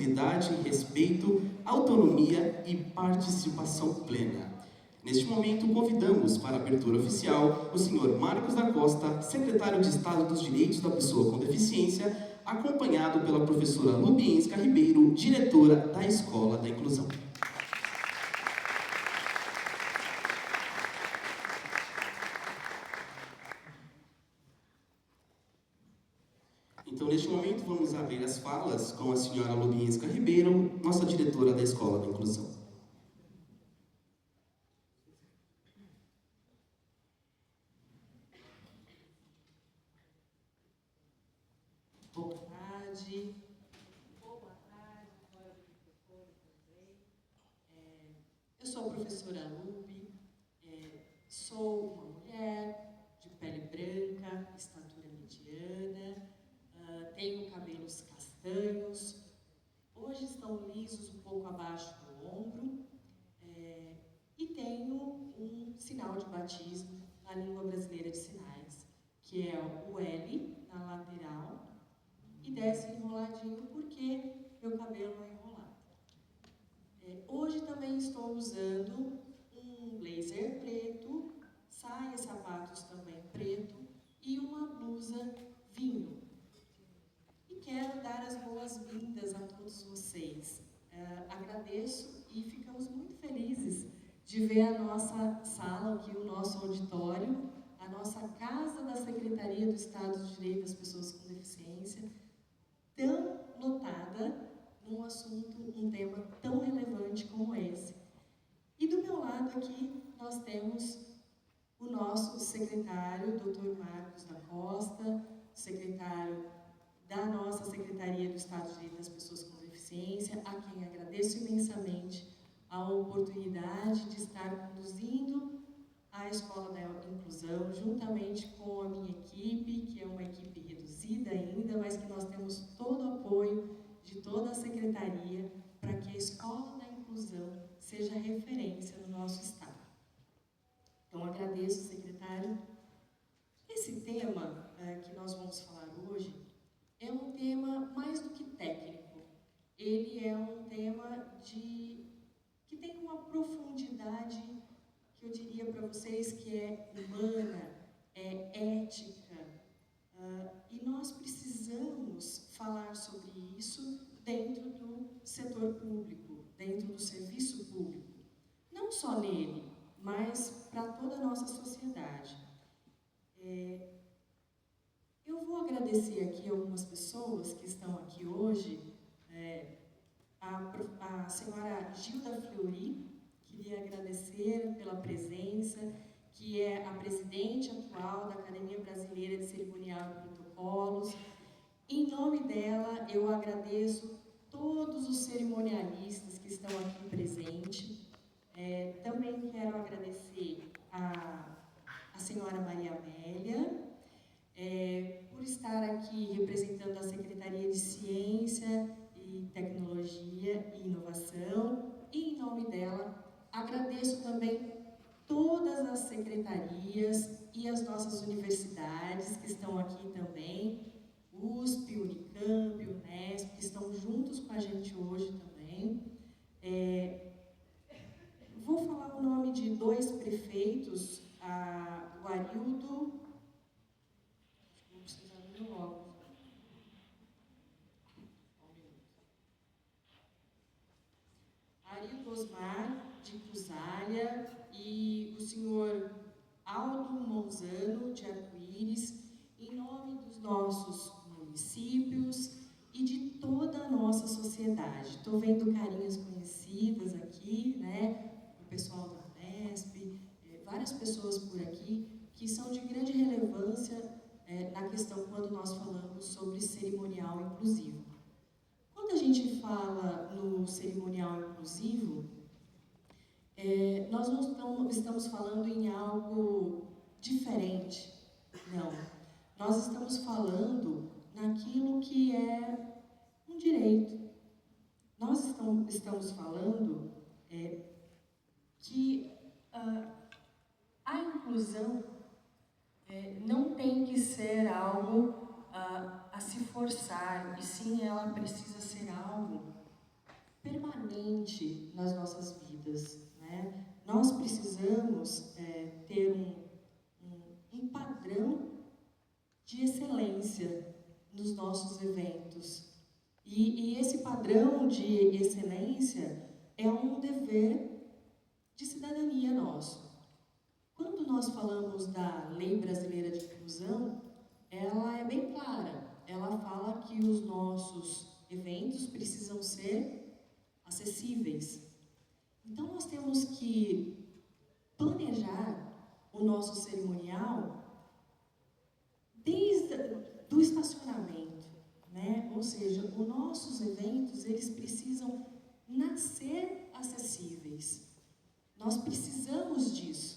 acessibilidade, respeito, autonomia e participação plena. Neste momento, convidamos para a abertura oficial o senhor Marcos da Costa, secretário de Estado dos Direitos da Pessoa com Deficiência, acompanhado pela professora Lubienska Ribeiro, diretora da Escola da Inclusão. Então, neste momento, vamos abrir as falas com a senhora Lubienska Ribeiro, nossa diretora da Escola da Inclusão. Boa tarde. Boa tarde, agora o microfone também. Eu sou a professora Lubi, sou uma mulher de pele branca, estatura mediana, tenho cabelos castanhos, hoje estão lisos um pouco abaixo do ombro, e tenho um sinal de batismo na língua brasileira de sinais, que é o L na lateral, e desce enroladinho porque meu cabelo é enrolado. Hoje também estou usando um blazer preto, saia e sapatos também preto e uma blusa vinho. E quero dar as boas-vindas a todos vocês. Agradeço e ficamos muito felizes de ver a nossa sala aqui, o nosso auditório, a nossa casa da Secretaria do Estado de Direito das Pessoas com Deficiência, tão lotada num assunto, um tema tão relevante como esse. E do meu lado aqui nós temos o nosso secretário, Dr. Marcos da Costa, secretário da nossa Secretaria do Estado de Direito das Pessoas com Deficiência, a quem agradeço imensamente a oportunidade de estar conduzindo a Escola da Inclusão, juntamente com a minha equipe, que é uma equipe reduzida ainda, mas que nós temos todo o apoio de toda a Secretaria para que a Escola da Inclusão seja referência no nosso Estado. Então, agradeço, secretário. Esse tema que nós vamos falar hoje é um tema mais do que técnico. Ele é um tema que tem uma profundidade que eu diria para vocês que é humana, é ética, e nós precisamos falar sobre isso dentro do setor público, dentro do serviço público. Não só nele, mas para toda a nossa sociedade. Eu vou agradecer aqui algumas pessoas que estão aqui hoje, a senhora Gilda Fleury, queria agradecer pela presença, que é a presidente atual da Academia Brasileira de Cerimonial e Protocolos. Em nome dela, eu agradeço todos os cerimonialistas que estão aqui presentes. Também quero agradecer a senhora Maria Amélia, por estar aqui representando a Secretaria de Ciência e Tecnologia e Inovação, e em nome dela agradeço também todas as secretarias e as nossas universidades que estão aqui também, USP, Unicamp, Unesp, que estão juntos com a gente hoje também. Vou falar o nome de dois prefeitos, o Arildo, vou precisar do meu óculos. Arildo Osmar, de Cruzália, e o senhor Aldo Monzano, de Arco-Íris, em nome dos nossos municípios e de toda a nossa sociedade. Estou vendo carinhas conhecidas aqui, né? O pessoal da Unesp, várias pessoas por aqui que são de grande relevância na questão quando nós falamos sobre cerimonial inclusivo. Quando a gente fala no cerimonial inclusivo, nós não estamos falando em algo diferente, não. Nós estamos falando naquilo que é um direito. Nós estamos falando que a inclusão não tem que ser algo a se forçar, e sim ela precisa ser algo diariamente nas nossas vidas, né? Nós precisamos ter um padrão de excelência nos nossos eventos. E esse padrão de excelência é um dever de cidadania nosso. Quando nós falamos da Lei Brasileira de Inclusão, ela é bem clara. Ela fala que os nossos eventos precisam ser acessíveis. Então, nós temos que planejar o nosso cerimonial desde o estacionamento, né? Ou seja, os nossos eventos, eles precisam nascer acessíveis. Nós precisamos disso.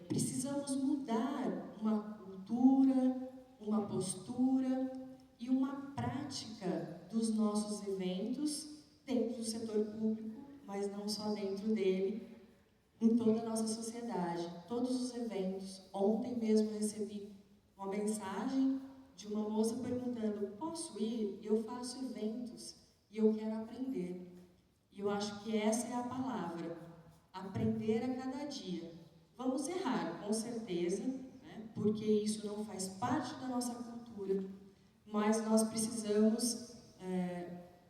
Precisamos mudar uma cultura, uma postura e uma prática dos nossos eventos dentro do setor público, mas não só dentro dele, em toda a nossa sociedade. Todos os eventos. Ontem mesmo recebi uma mensagem de uma moça perguntando: posso ir? Eu faço eventos e eu quero aprender. E eu acho que essa é a palavra: aprender a cada dia. Vamos errar, com certeza, né? Porque isso não faz parte da nossa cultura, mas nós precisamos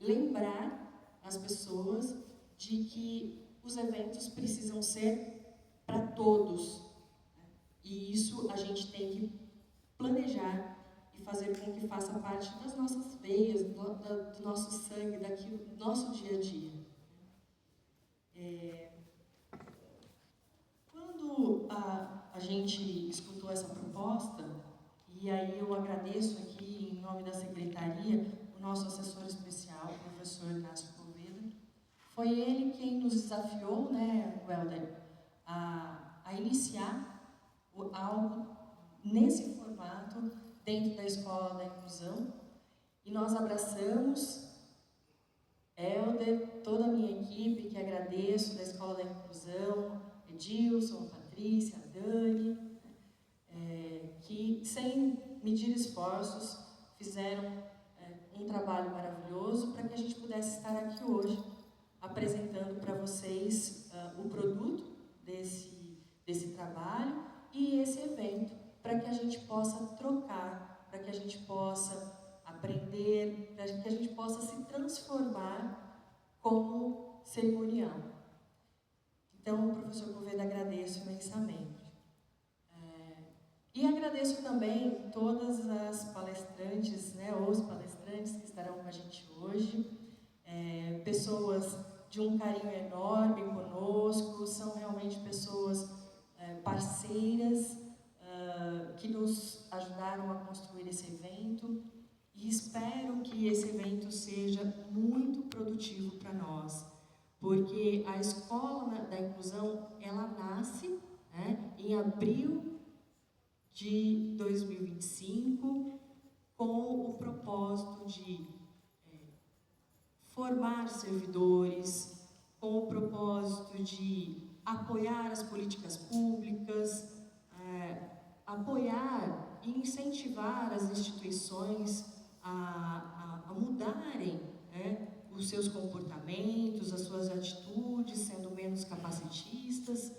lembrar as pessoas de que os eventos precisam ser para todos, né? E isso a gente tem que planejar e fazer com que faça parte das nossas veias, do nosso sangue, do nosso dia a dia. Quando a gente escutou essa proposta, e aí eu agradeço aqui, em nome da Secretaria, o nosso assessor especial, o professor Inácio Poveda, foi ele quem nos desafiou, né, Welder, a iniciar algo nesse formato dentro da Escola da Inclusão, e nós abraçamos. Helder, toda a minha equipe, que agradeço, da Escola da Inclusão, Edilson, Patrícia, Dani, que sem medir esforços fizeram um trabalho maravilhoso para que a gente pudesse estar aqui hoje apresentando para vocês o produto desse trabalho e esse evento, para que a gente possa trocar, para que a gente possa aprender, para que a gente possa se transformar como cerimonial. Então, professor Poveda, agradeço imensamente. E agradeço também todas as palestrantes, né, os palestrantes que estarão com a gente hoje, pessoas de um carinho enorme conosco, são realmente pessoas parceiras, que nos ajudaram a construir esse evento, e espero que esse evento seja muito produtivo para nós, porque a Escola da Inclusão, ela nasce, né, em abril de 2025, com o propósito de formar servidores, com o propósito de apoiar as políticas públicas, apoiar e incentivar as instituições a mudarem, né, os seus comportamentos, as suas atitudes, sendo menos capacitistas.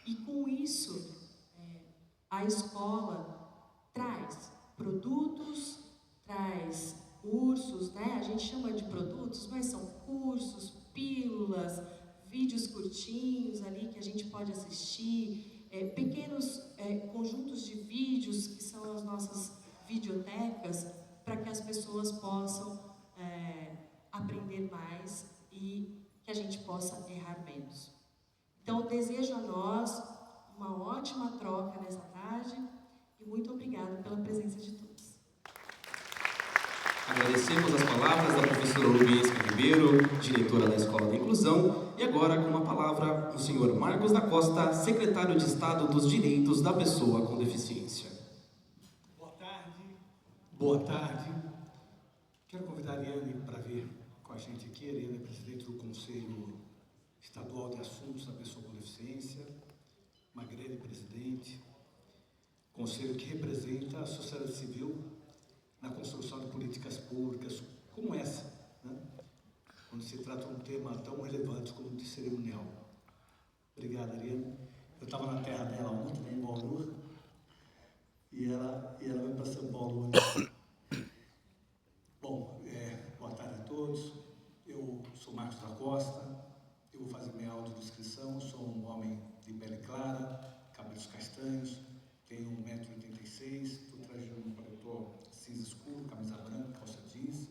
E com isso, a escola traz produtos, traz cursos, né? A gente chama de produtos, mas são cursos, pílulas, vídeos curtinhos ali que a gente pode assistir, pequenos conjuntos de vídeos que são as nossas videotecas, para que as pessoas possam aprender mais e que a gente possa errar menos. Então, desejo a nós uma ótima troca nessa tarde e muito obrigada pela presença de todos. Agradecemos as palavras da professora Lubienska Ribeiro, diretora da Escola da Inclusão, e agora com a palavra o senhor Marcos da Costa, secretário de Estado dos Direitos da Pessoa com Deficiência. Boa tarde. Boa tarde. Quero convidar a Ariane para vir com a gente aqui. A Ariane é presidente do Conselho Estadual de Assuntos da Pessoa com Deficiência, uma grande presidente, conselho que representa a sociedade civil na construção de políticas públicas como essa, né? quando se trata de um tema tão relevante como o de cerimonial. Obrigado, Ariane. Eu estava na terra dela ontem, em Bauru, e ela veio para São Paulo hoje. Bom, boa tarde a todos. Eu sou Marcos da Costa, eu vou fazer minha audiodescrição. Sou um homem de pele clara, cabelos castanhos, tenho 1,86 m, estou trajando um paletó cinza escuro, camisa branca, calça jeans.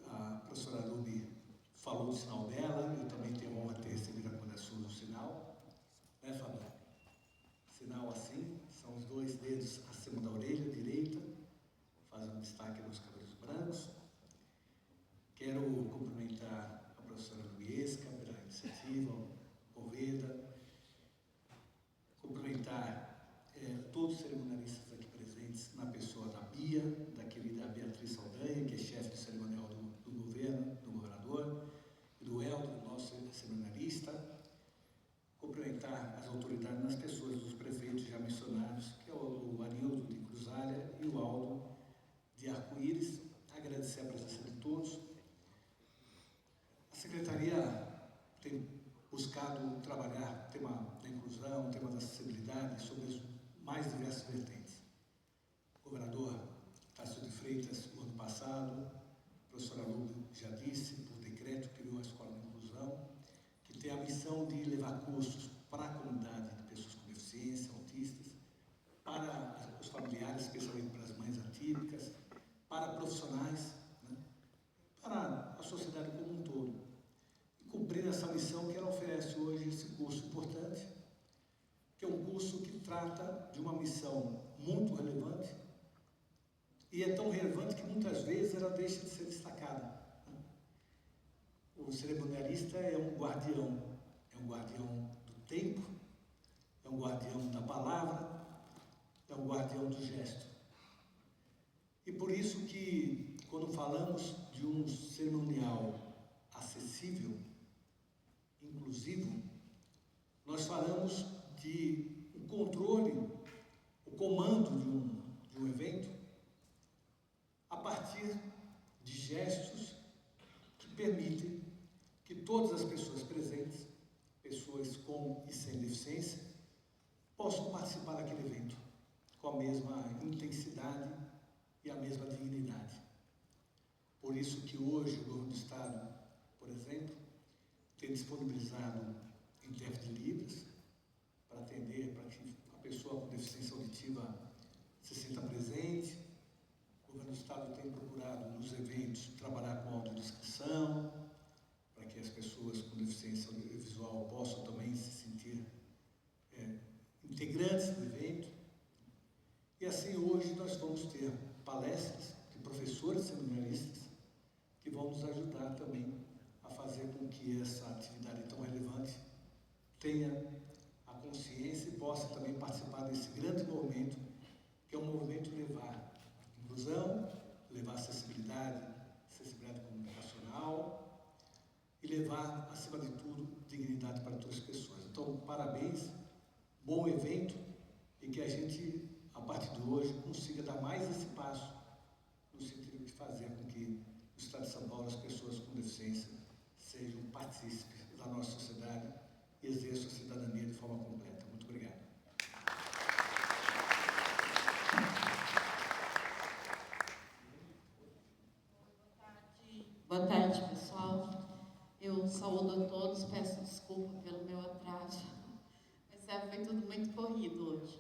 A professora Lubi falou do sinal dela, eu também tenho a honra de ter recebido a coração do sinal. Né, Fábio? Sinal assim, são os 2 dedos acima da orelha direita, faz um destaque nos cabelos brancos. Quero cumprimentar a professora Lubiesca pela iniciativa, Poveda, cumprimentar todos os cerimonialistas aqui presentes, na pessoa da Bia, da querida Beatriz Saldanha, que é chefe do cerimonial do governo, do governador, e do Helder, nosso cerimonialista. Cumprimentar as autoridades, nas pessoas dos prefeitos já mencionados, que é o Arildo de Cruzalha e o Aldo de Arco-Íris. Agradecer a presença de todos. A Secretaria tem buscado trabalhar o tema da inclusão, o tema da acessibilidade, sobre as mais diversas vertentes. O governador Tarcísio de Freitas, no ano passado, a professora Lubi já disse, por decreto, criou a Escola de Inclusão, que tem a missão de levar cursos para a comunidade de pessoas com deficiência, autistas, para os familiares, especialmente para as mães atípicas, para profissionais, né, para a sociedade como um todo. E cumprir essa missão que ela oferece hoje, esse curso importante, que é um curso que trata de uma missão muito relevante, e é tão relevante que muitas vezes ela deixa de ser destacada. O cerimonialista é um guardião do tempo, é um guardião da palavra, é um guardião do gesto. E por isso que, quando falamos de um cerimonial acessível, inclusivo, nós falamos de o controle, o comando de um evento a partir de gestos que permitem que todas as pessoas presentes, pessoas com e sem deficiência, possam participar daquele evento com a mesma intensidade e a mesma dignidade. Por isso que hoje o governo do Estado, por exemplo, tem disponibilizado intérprete de Libras para atender, para que a pessoa com deficiência auditiva se sinta presente. O governo do Estado tem procurado, nos eventos, trabalhar com audiodescrição, para que as pessoas com deficiência visual possam também se sentir integrantes do evento. E assim, hoje nós vamos ter palestras de professores seminaristas que vão nos ajudar também a fazer com que essa atividade tão relevante tenha a consciência e possa também participar desse grande movimento, que é um movimento levar inclusão, levar acessibilidade comunicacional e levar, acima de tudo, dignidade para todas as pessoas. Então, parabéns, bom evento, e que a gente, a partir de hoje, consiga dar mais esse passo no sentido de fazer com que no Estado de São Paulo as pessoas com deficiência sejam partícipes da nossa sociedade e exerçam a cidadania de forma completa. Muito obrigado. Boa tarde, pessoal. Eu saúdo a todos, peço desculpa pelo meu atraso, mas foi tudo muito corrido hoje.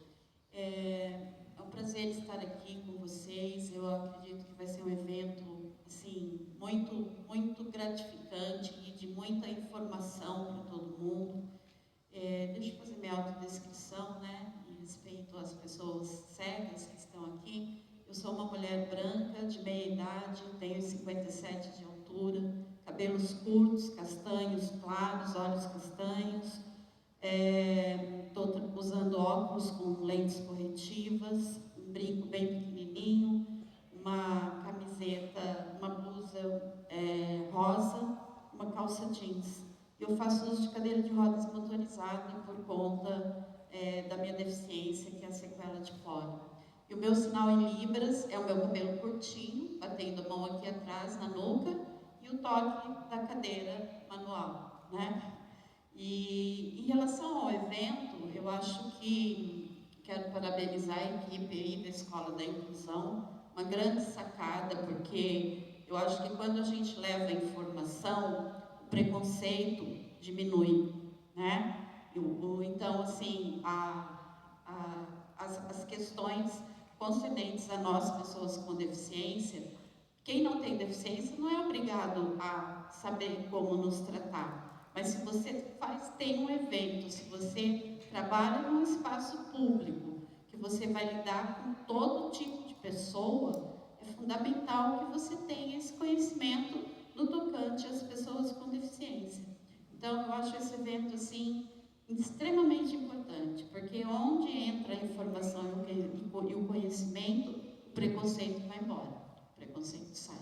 É um prazer estar aqui com vocês. Eu acredito que vai ser um evento assim, muito gratificante e de muita informação para todo mundo. Deixa eu fazer minha autodescrição, né? Em respeito às pessoas cegas que estão aqui. Eu sou uma mulher branca, de meia idade, tenho 57 de altura, cabelos curtos, castanhos claros, olhos castanhos. Estou usando óculos com lentes corretivas, um brinco bem pequenininho, uma camiseta, uma blusa rosa, uma calça jeans. Eu faço uso de cadeira de rodas motorizada por conta da minha deficiência, que é a sequela de pólio. E o meu sinal em libras é o meu cabelo curtinho, batendo a mão aqui atrás, na nuca, e e o toque da cadeira manual, né? E em relação ao evento, eu acho que quero parabenizar a equipe aí da Escola da Inclusão, uma grande sacada, porque eu acho que quando a gente leva a informação, o preconceito diminui, né? Então, assim, as questões concernentes a nós, pessoas com deficiência, quem não tem deficiência não é obrigado a saber como nos tratar. Mas se você tem um evento, se você trabalha num espaço público, que você vai lidar com todo tipo de pessoa, é fundamental que você tenha esse conhecimento no tocante às pessoas com deficiência. Então, eu acho esse evento, assim, extremamente importante, porque onde entra a informação e o conhecimento, o preconceito vai embora, o preconceito sai.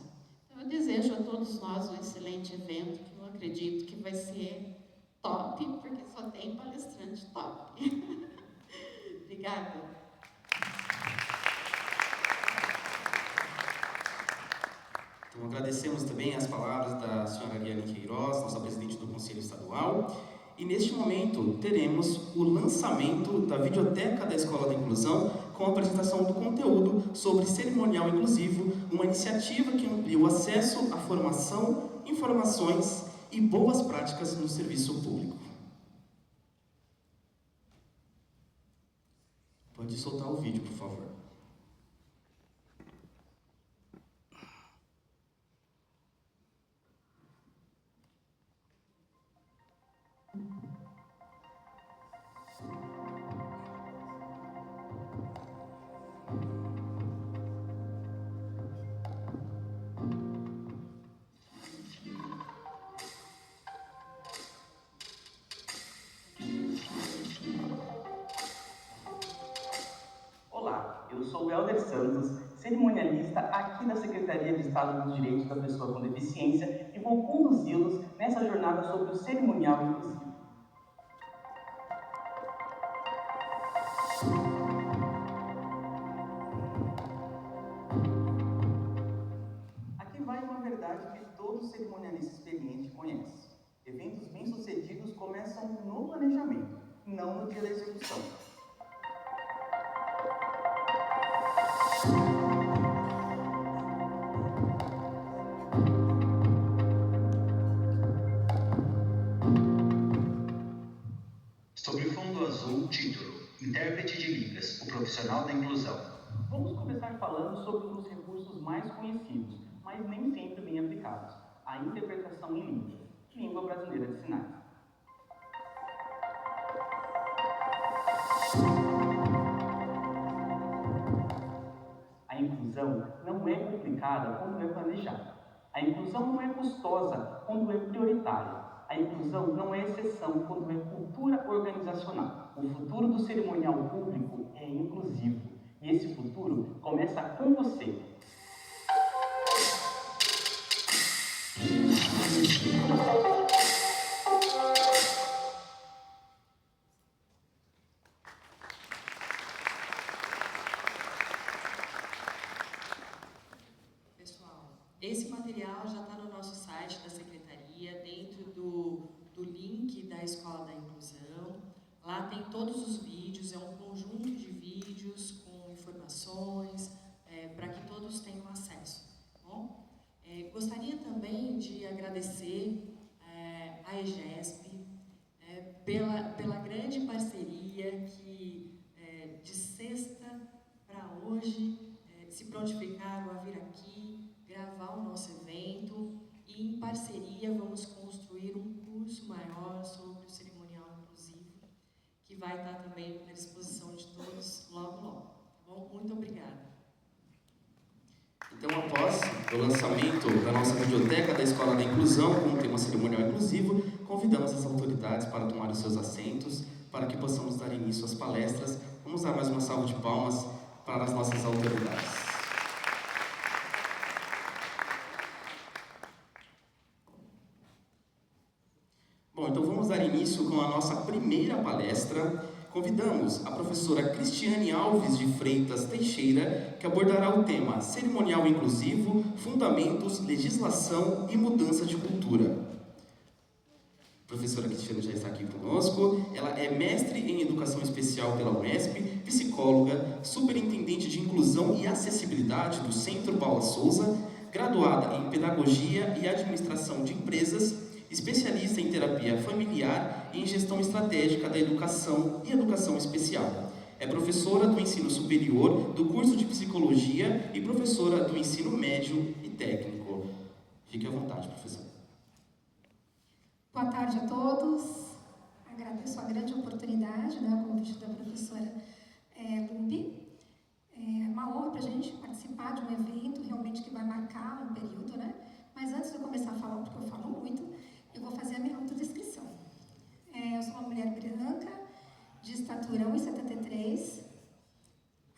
Então, eu desejo a todos nós um excelente evento, que eu acredito que vai ser top, porque só tem palestrante top. Obrigada. Então, agradecemos também as palavras da senhora Ariane Queiroz, nossa presidente do Conselho Estadual. E neste momento teremos o lançamento da videoteca da Escola da Inclusão com a apresentação do conteúdo sobre cerimonial inclusivo, uma iniciativa que amplia o acesso à formação, informações e boas práticas no serviço público. Pode soltar o vídeo, por favor. Olá, eu sou o Helder Santos, cerimonialista aqui da Secretaria de Estado dos Direitos da Pessoa com Deficiência e vou conduzi-los nessa jornada sobre o cerimonial inclusivo. Aqui vai uma verdade que todo cerimonialista experiente conhece. Eventos bem-sucedidos começam no planejamento, não no dia da execução. Sobre fundo azul, título: Intérprete de Libras, o profissional da inclusão. Vamos começar falando sobre um dos recursos mais conhecidos, mas nem sempre bem aplicados: a interpretação em Libras, língua brasileira de sinais. A inclusão não é complicada quando é planejada. A inclusão não é custosa quando é prioritária. A inclusão não é exceção quando é cultura organizacional. O futuro do cerimonial público é inclusivo. E esse futuro começa com você. Esse material já está no nosso site da Secretaria, dentro do link da Escola da Inclusão. Lá tem todos os vídeos, é um conjunto de vídeos com informações, para que todos tenham acesso. Tá bom? Gostaria também de agradecer a EGESP pela grande parceria que, de sexta para hoje, se prontificaram a vir aqui, gravar o nosso evento e, em parceria, vamos construir um curso maior sobre o cerimonial inclusivo, que vai estar também à disposição de todos logo, logo. Tá bom? Muito obrigada. Então, após o lançamento da nossa biblioteca da Escola da Inclusão, com o tema cerimonial inclusivo, convidamos as autoridades para tomar os seus assentos, para que possamos dar início às palestras. Vamos dar mais uma salva de palmas para as nossas autoridades. Bom, então vamos dar início com a nossa primeira palestra, convidamos a professora Cristiane Alves de Freitas Teixeira, que abordará o tema Cerimonial Inclusivo, Fundamentos, Legislação e Mudança de Cultura. A professora Cristiane já está aqui conosco. Ela é mestre em Educação Especial pela Unesp, psicóloga, superintendente de Inclusão e Acessibilidade do Centro Paula Souza, graduada em Pedagogia e Administração de Empresas, especialista em Terapia Familiar e em Gestão Estratégica da Educação e Educação Especial. É professora do ensino superior do curso de Psicologia e professora do ensino médio e técnico. Fique à vontade, professora. Boa tarde a todos. Agradeço a grande oportunidade, o convite da professora Lubi. É uma honra para a gente participar de um evento realmente que vai marcar um período, né? Mas antes de eu começar a falar, porque eu falo muito, eu vou fazer a minha autodescrição. Eu sou uma mulher branca, de estatura 1,73.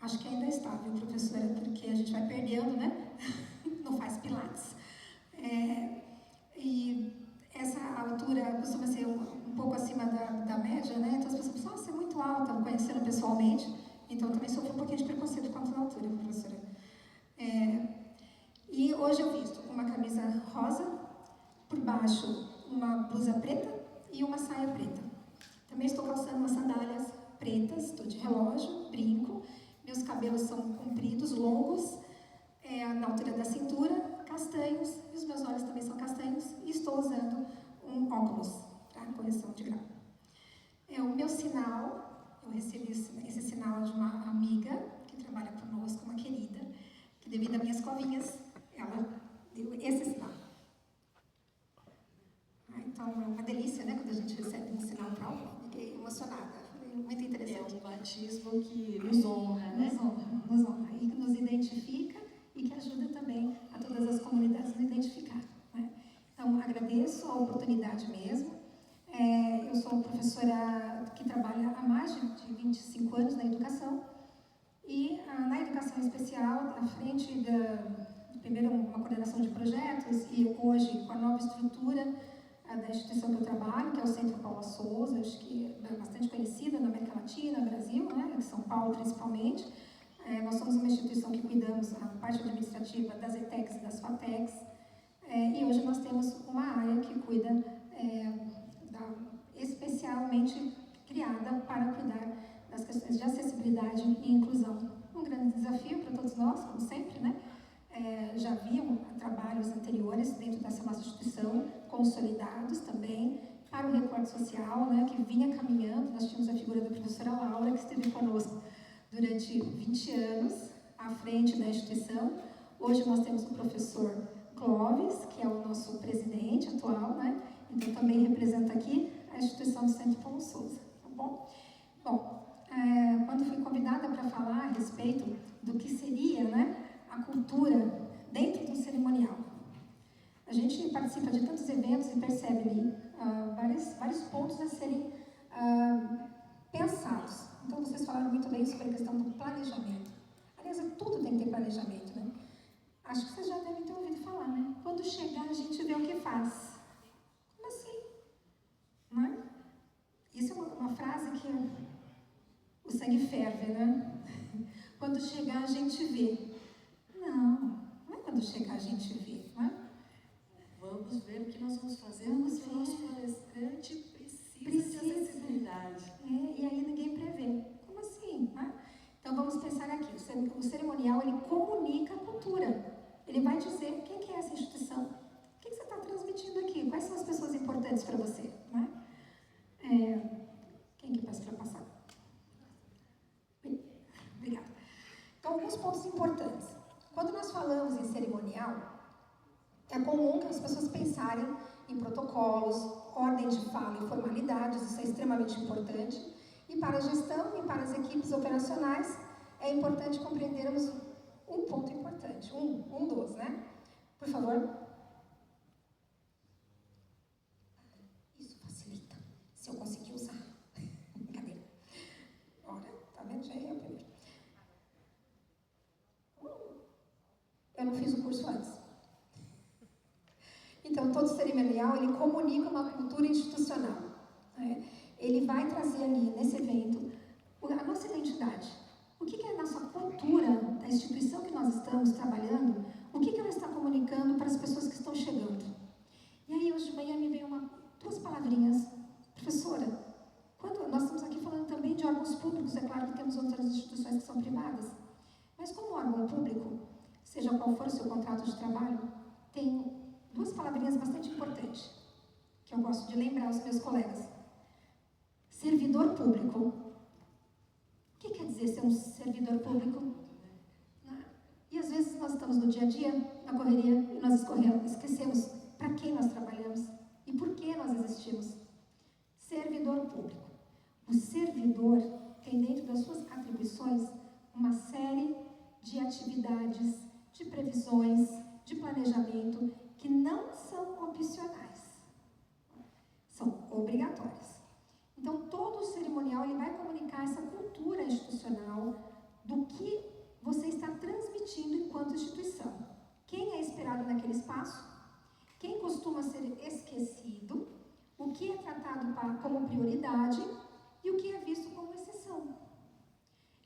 Acho que ainda está, viu, professora? Porque a gente vai perdendo, né? Não faz pilates. E essa altura costuma ser um pouco acima da média, né? Então as pessoas pensam, nossa, é muito alta, conhecendo pessoalmente. Então também sofro um pouquinho de preconceito quanto à altura, professora. E hoje eu visto uma camisa rosa, por baixo uma blusa preta e uma saia preta. Também estou calçando umas sandálias pretas, estou de relógio, brinco. Meus cabelos são compridos, longos, na altura da cintura, castanhos, e os meus olhos também são castanhos, e estou usando um óculos, tá? Correção de grau. O meu sinal, eu recebi esse sinal de uma amiga que trabalha conosco, uma querida, que devido a minhas covinhas, ela deu esse sinal. Então, é uma delícia, né, quando a gente recebe um sinal próprio. Fiquei emocionada, foi muito interessante. É um batismo que nos honra, né? Nos honra, e que nos identifica e que ajuda também a todas as comunidades a nos identificar, né? Então, agradeço a oportunidade mesmo. Eu sou professora que trabalha há mais de 25 anos na educação e na educação especial, à frente primeiro uma coordenação de projetos e hoje com a nova estrutura da instituição que eu trabalho, que é o Centro Paula Souza, acho que é bastante conhecida na América Latina, no Brasil, né, em São Paulo principalmente. Nós somos uma instituição que cuidamos da parte administrativa das ETECs e das FATECs, e hoje nós temos uma área que cuida, especialmente criada para cuidar das questões de acessibilidade e inclusão. Um grande desafio para todos nós, como sempre, né? Já haviam trabalhos anteriores dentro dessa nossa instituição, consolidados também, para o recorte social, né, que vinha caminhando. Nós tínhamos a figura da professora Laura, que esteve conosco durante 20 anos, à frente da instituição. Hoje nós temos o professor Clóvis, que é o nosso presidente atual, né? Então também representa aqui a instituição do Centro Paula Souza, tá bom? Bom, quando fui convidada para falar a respeito do que seria, né, a cultura dentro do cerimonial. A gente participa de tantos eventos e percebe ali vários pontos a serem pensados. Então, vocês falaram muito bem sobre a questão do planejamento. Aliás, tudo tem que ter planejamento, né? Acho que vocês já devem ter ouvido falar, né? Quando chegar, a gente vê o que faz. Como assim? Não é? Isso é uma frase que o sangue ferve, né? Quando chegar, a gente vê. Não é quando chegar a gente vê, não é? Vamos ver o que nós vamos fazer, porque o nosso palestrante precisa de acessibilidade. E aí ninguém prevê. Como assim? Né? Então vamos pensar aqui, o cerimonial ele comunica a cultura. Ele vai dizer quem que é essa instituição, o que você está transmitindo aqui, quais são as pessoas importantes para você. Né? Quem que peço para passar? Obrigada. Então, alguns pontos importantes. Quando nós falamos em cerimonial, é comum que as pessoas pensarem em protocolos, ordem de fala e formalidades, isso é extremamente importante. E para a gestão e para as equipes operacionais, é importante compreendermos um ponto importante, um dos, né? Por favor. Isso facilita, se eu conseguir usar. Brincadeira. Olha, tá vendo? Já errei o primeiro. Eu não fiz o curso antes. Então, todo cerimonial, ele comunica uma cultura institucional. Né? Ele vai trazer ali, nesse evento, a nossa identidade. O que é a nossa cultura da instituição que nós estamos trabalhando? O que ela está comunicando para as pessoas que estão chegando? E aí, hoje de manhã, me veio duas palavrinhas. Professora, quando nós estamos aqui falando também de órgãos públicos, é claro que temos outras instituições que são privadas, mas como órgão público, seja qual for o seu contrato de trabalho, tem duas palavrinhas bastante importantes, que eu gosto de lembrar aos meus colegas. Servidor público. O que quer dizer ser um servidor público? E às vezes nós estamos no dia a dia, na correria, e nós esquecemos para quem nós trabalhamos e por que nós existimos. Servidor público. O servidor tem dentro das suas atribuições uma série de atividades, de previsões, de planejamento que não são opcionais, são obrigatórias. Então, todo o cerimonial ele vai comunicar essa cultura institucional do que você está transmitindo enquanto instituição. Quem é esperado naquele espaço? Quem costuma ser esquecido? O que é tratado como prioridade e o que é visto como exceção.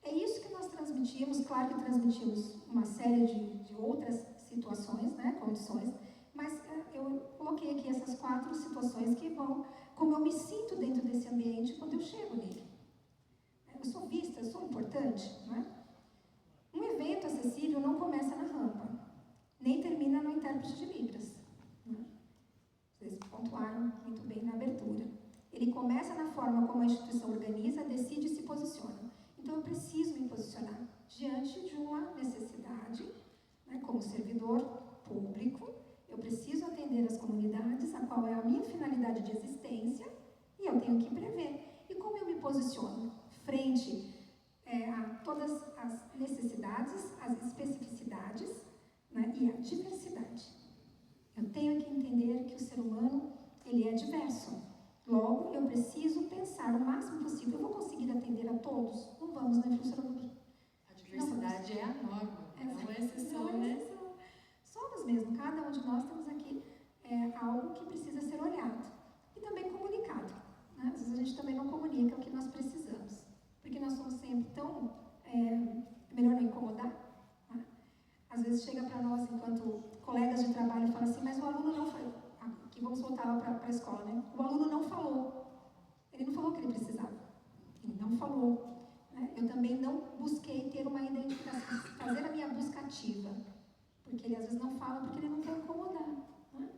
É isso que nós transmitimos, claro que transmitimos uma série de outras situações, né, condições, mas eu coloquei aqui essas 4 situações que vão, como eu me sinto dentro desse ambiente quando eu chego nele. Eu sou vista, eu sou importante, não é? Um evento acessível não começa na rampa, nem termina no intérprete de Libras. Não é? Vocês pontuaram muito bem na abertura. Ele começa na forma como a instituição organiza, decide e se posiciona. Então, eu preciso me posicionar diante de uma necessidade, né, como servidor público, eu preciso atender as comunidades, a qual é a minha finalidade de existência, e eu tenho que prever. E como eu me posiciono frente a todas as necessidades, as especificidades, né, e a diversidade. Eu tenho que entender que o ser humano, ele é diverso. Logo, eu preciso pensar o máximo possível. Eu vou conseguir atender a todos? Não vamos, né, professora Rubi? A diversidade é a norma, não é exceção, né? Somos mesmo, cada um de nós temos aqui algo que precisa ser olhado. E também comunicado. Né? Às vezes a gente também não comunica o que nós precisamos. Porque nós somos sempre tão... melhor não incomodar. Né? Às vezes chega para nós, enquanto colegas de trabalho, e fala assim, mas o aluno não foi... Aqui vamos voltar lá para a escola, né? O aluno não falou. Ele não falou o que ele precisava. Ele não falou. Né? Eu também não busquei ter uma identificação, fazer a minha busca ativa. Porque ele às vezes não fala porque ele não quer incomodar. Né?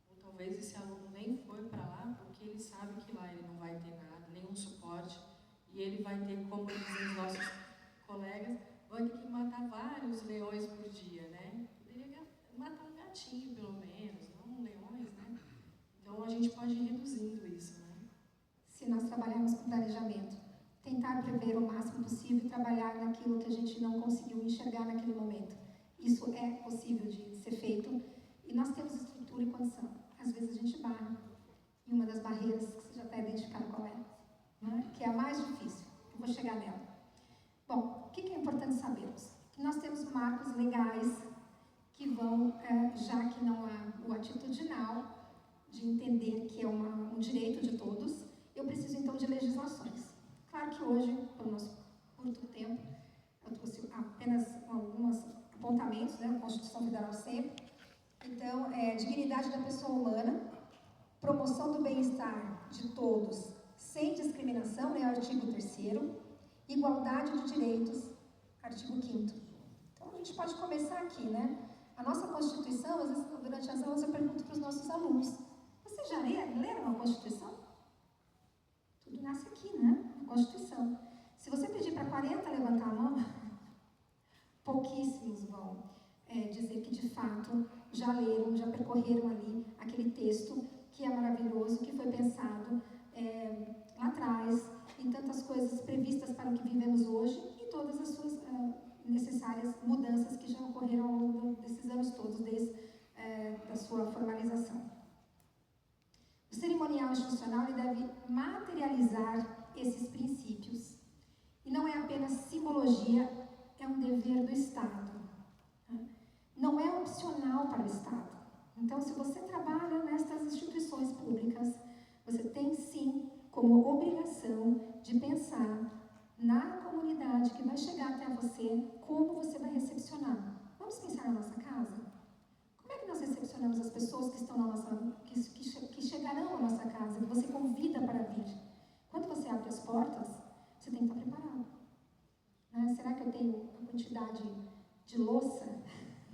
Ou talvez esse aluno nem foi para lá porque ele sabe que lá ele não vai ter nada, nenhum suporte, e ele vai ter, como dizem os nossos colegas, vai ter que matar vários leões por dia, né? Poderia matar um gatinho, pelo menos, não leões, né? Então a gente pode ir reduzindo isso, né? Se nós trabalharmos com planejamento, tentar prever o máximo possível e trabalhar naquilo que a gente não conseguiu enxergar naquele momento. Isso é possível de ser feito e nós temos estrutura e condição. Às vezes a gente barra. E uma das barreiras que você já está identificando qual é, né? Que é a mais difícil. Eu vou chegar nela. Bom, o que é importante sabermos? Que nós temos marcos legais que vão, já que não há o atitudinal de entender que é um direito de todos, eu preciso então de legislações. Claro que hoje, pelo nosso curto tempo, eu trouxe apenas alguns apontamentos, né, a Constituição Federal sempre. Então, dignidade da pessoa humana, promoção do bem-estar de todos, sem discriminação, né, artigo 3º, igualdade de direitos, artigo 5º. Então, a gente pode começar aqui, né? A nossa Constituição, às vezes, durante as aulas, eu pergunto para os nossos alunos, vocês já leram a Constituição? Tudo nasce aqui, né? A Constituição. Se você pedir para 40 levantar a mão, pouquíssimos vão dizer que, de fato, já leram, já percorreram ali aquele texto que é maravilhoso, que foi pensado lá atrás, em tantas coisas previstas para o que vivemos hoje e todas as suas necessárias mudanças que já ocorreram ao longo desses anos todos, desde a sua formalização. O cerimonial institucional ele deve materializar esses princípios. E não é apenas simbologia, é um dever do Estado. Não é opcional para o Estado. Então, se você trabalha nestas instituições públicas, você tem sim como obrigação de pensar na comunidade que vai chegar até você, como você vai recepcionar. Vamos pensar na nossa casa? Como é que nós recepcionamos as pessoas que estão na nossa, que chegarão à nossa casa, que você convida para vir? Quando você abre as portas, você tem que estar preparado. Né? Será que eu tenho a quantidade de louça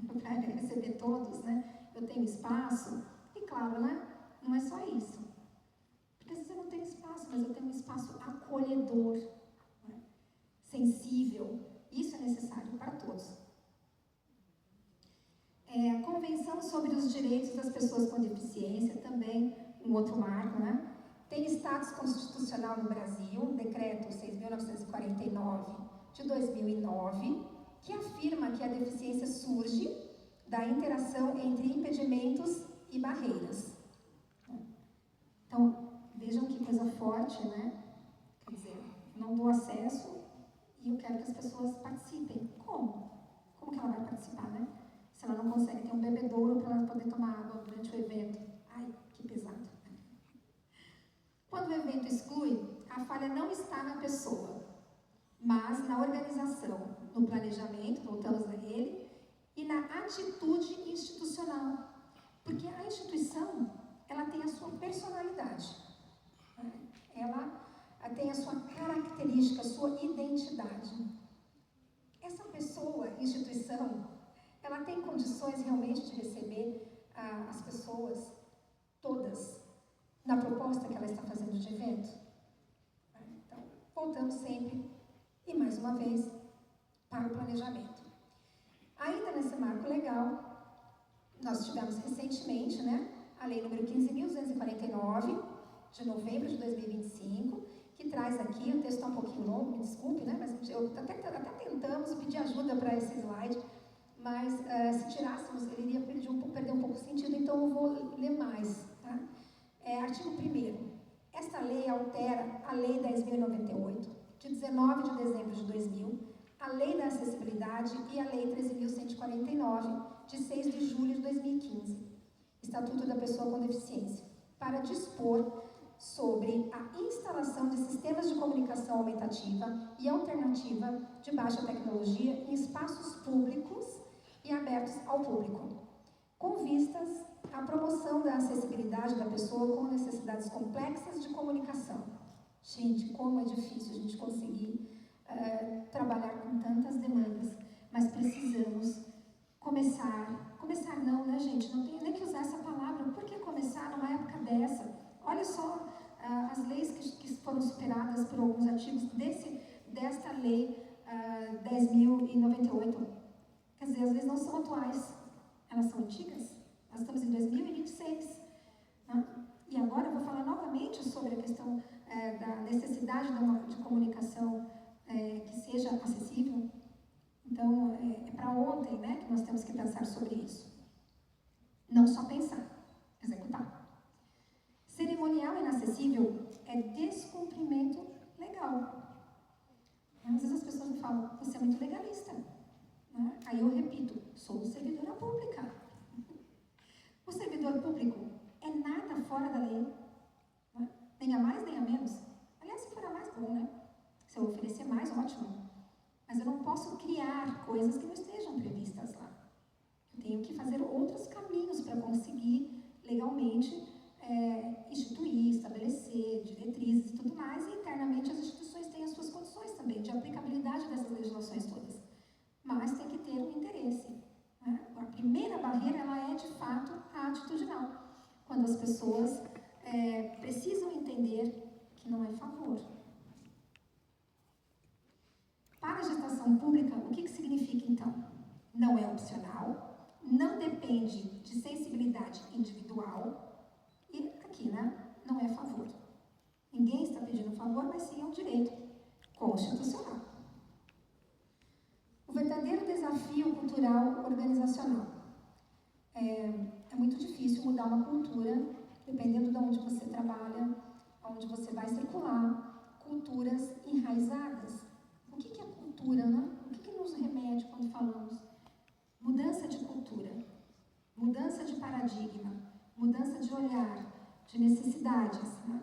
para receber todos? Né? Eu tenho espaço? E claro, né? Não é só isso. Porque às vezes eu não tenho espaço, mas eu tenho um espaço acolhedor, né? Sensível. Isso é necessário para todos. A Convenção sobre os Direitos das Pessoas com Deficiência, também um outro marco, né? Tem status constitucional no Brasil, Decreto 6.949 de 2009, que afirma que a deficiência surge da interação entre impedimentos e barreiras. Então, vejam que coisa forte, né? Quer dizer, não dou acesso e eu quero que as pessoas participem. Como? Como que ela vai participar, né? Se ela não consegue ter um bebedouro para ela poder tomar água durante o evento. Ai, que pesado. Quando o evento exclui, a falha não está na pessoa, mas na organização, no planejamento, voltamos a ele, e na atitude institucional. Porque a instituição, ela tem a sua personalidade. Ela tem a sua característica, a sua identidade. Essa pessoa, instituição, ela tem condições realmente de receber as pessoas todas na proposta que ela está fazendo de evento? Então, voltamos sempre, e mais uma vez, para o planejamento. Ainda nesse marco legal, nós tivemos recentemente, né, a Lei número 15.249, de novembro de 2025, que traz aqui, o texto está um pouquinho longo, me desculpe, né, mas eu até tentamos pedir ajuda para esse slide, mas se tirássemos, ele iria perder um pouco o sentido, então eu vou ler mais. Tá? Artigo 1º. Esta lei altera a Lei 10.098, de 19 de dezembro de 2000, a Lei da Acessibilidade e a Lei 13.149, de 6 de julho de 2015, Estatuto da Pessoa com Deficiência, para dispor sobre a instalação de sistemas de comunicação aumentativa e alternativa de baixa tecnologia em espaços públicos e abertos ao público, com vistas à promoção da acessibilidade da pessoa com necessidades complexas de comunicação. Gente, como é difícil a gente conseguir trabalhar com tantas demandas, mas precisamos começar não, né, gente? Não tenho nem que usar essa palavra. Por que começar numa época dessa? Olha só as leis que foram superadas por alguns artigos desta lei 10.098. Quer dizer, as leis não são atuais, elas são antigas. Nós estamos em 2026. Né? E agora eu vou falar novamente sobre a questão da necessidade de comunicação que seja acessível. Então, é para ontem, né, que nós temos que pensar sobre isso. Não só pensar, executar. Cerimonial inacessível é descumprimento legal. Às vezes as pessoas me falam, você é muito legalista. Né? Aí eu repito, sou servidora pública. O servidor público é nada fora da lei. Né? Nem a mais, nem a menos. Aliás, se for a mais, bom, né? Se eu oferecer mais, ótimo. Mas eu não posso criar coisas que não estejam previstas lá. Eu tenho que fazer outros caminhos para conseguir legalmente instituir, estabelecer diretrizes e tudo mais, e internamente as instituições têm as suas condições também de aplicabilidade dessas legislações todas. Mas tem que ter um interesse. Né? A primeira barreira, ela é de fato a atitudinal, quando as pessoas precisam entender que não é favor. Para a gestação pública, o que significa então? Não é opcional, não depende de sensibilidade individual e aqui, né, não é favor. Ninguém está pedindo favor, mas sim é um direito constitucional. O verdadeiro desafio cultural organizacional. É muito difícil mudar uma cultura, dependendo de onde você trabalha, onde você vai circular, culturas enraizadas. O que é cultura, né? O que nos remete quando falamos? Mudança de cultura, mudança de paradigma, mudança de olhar, de necessidades. Né?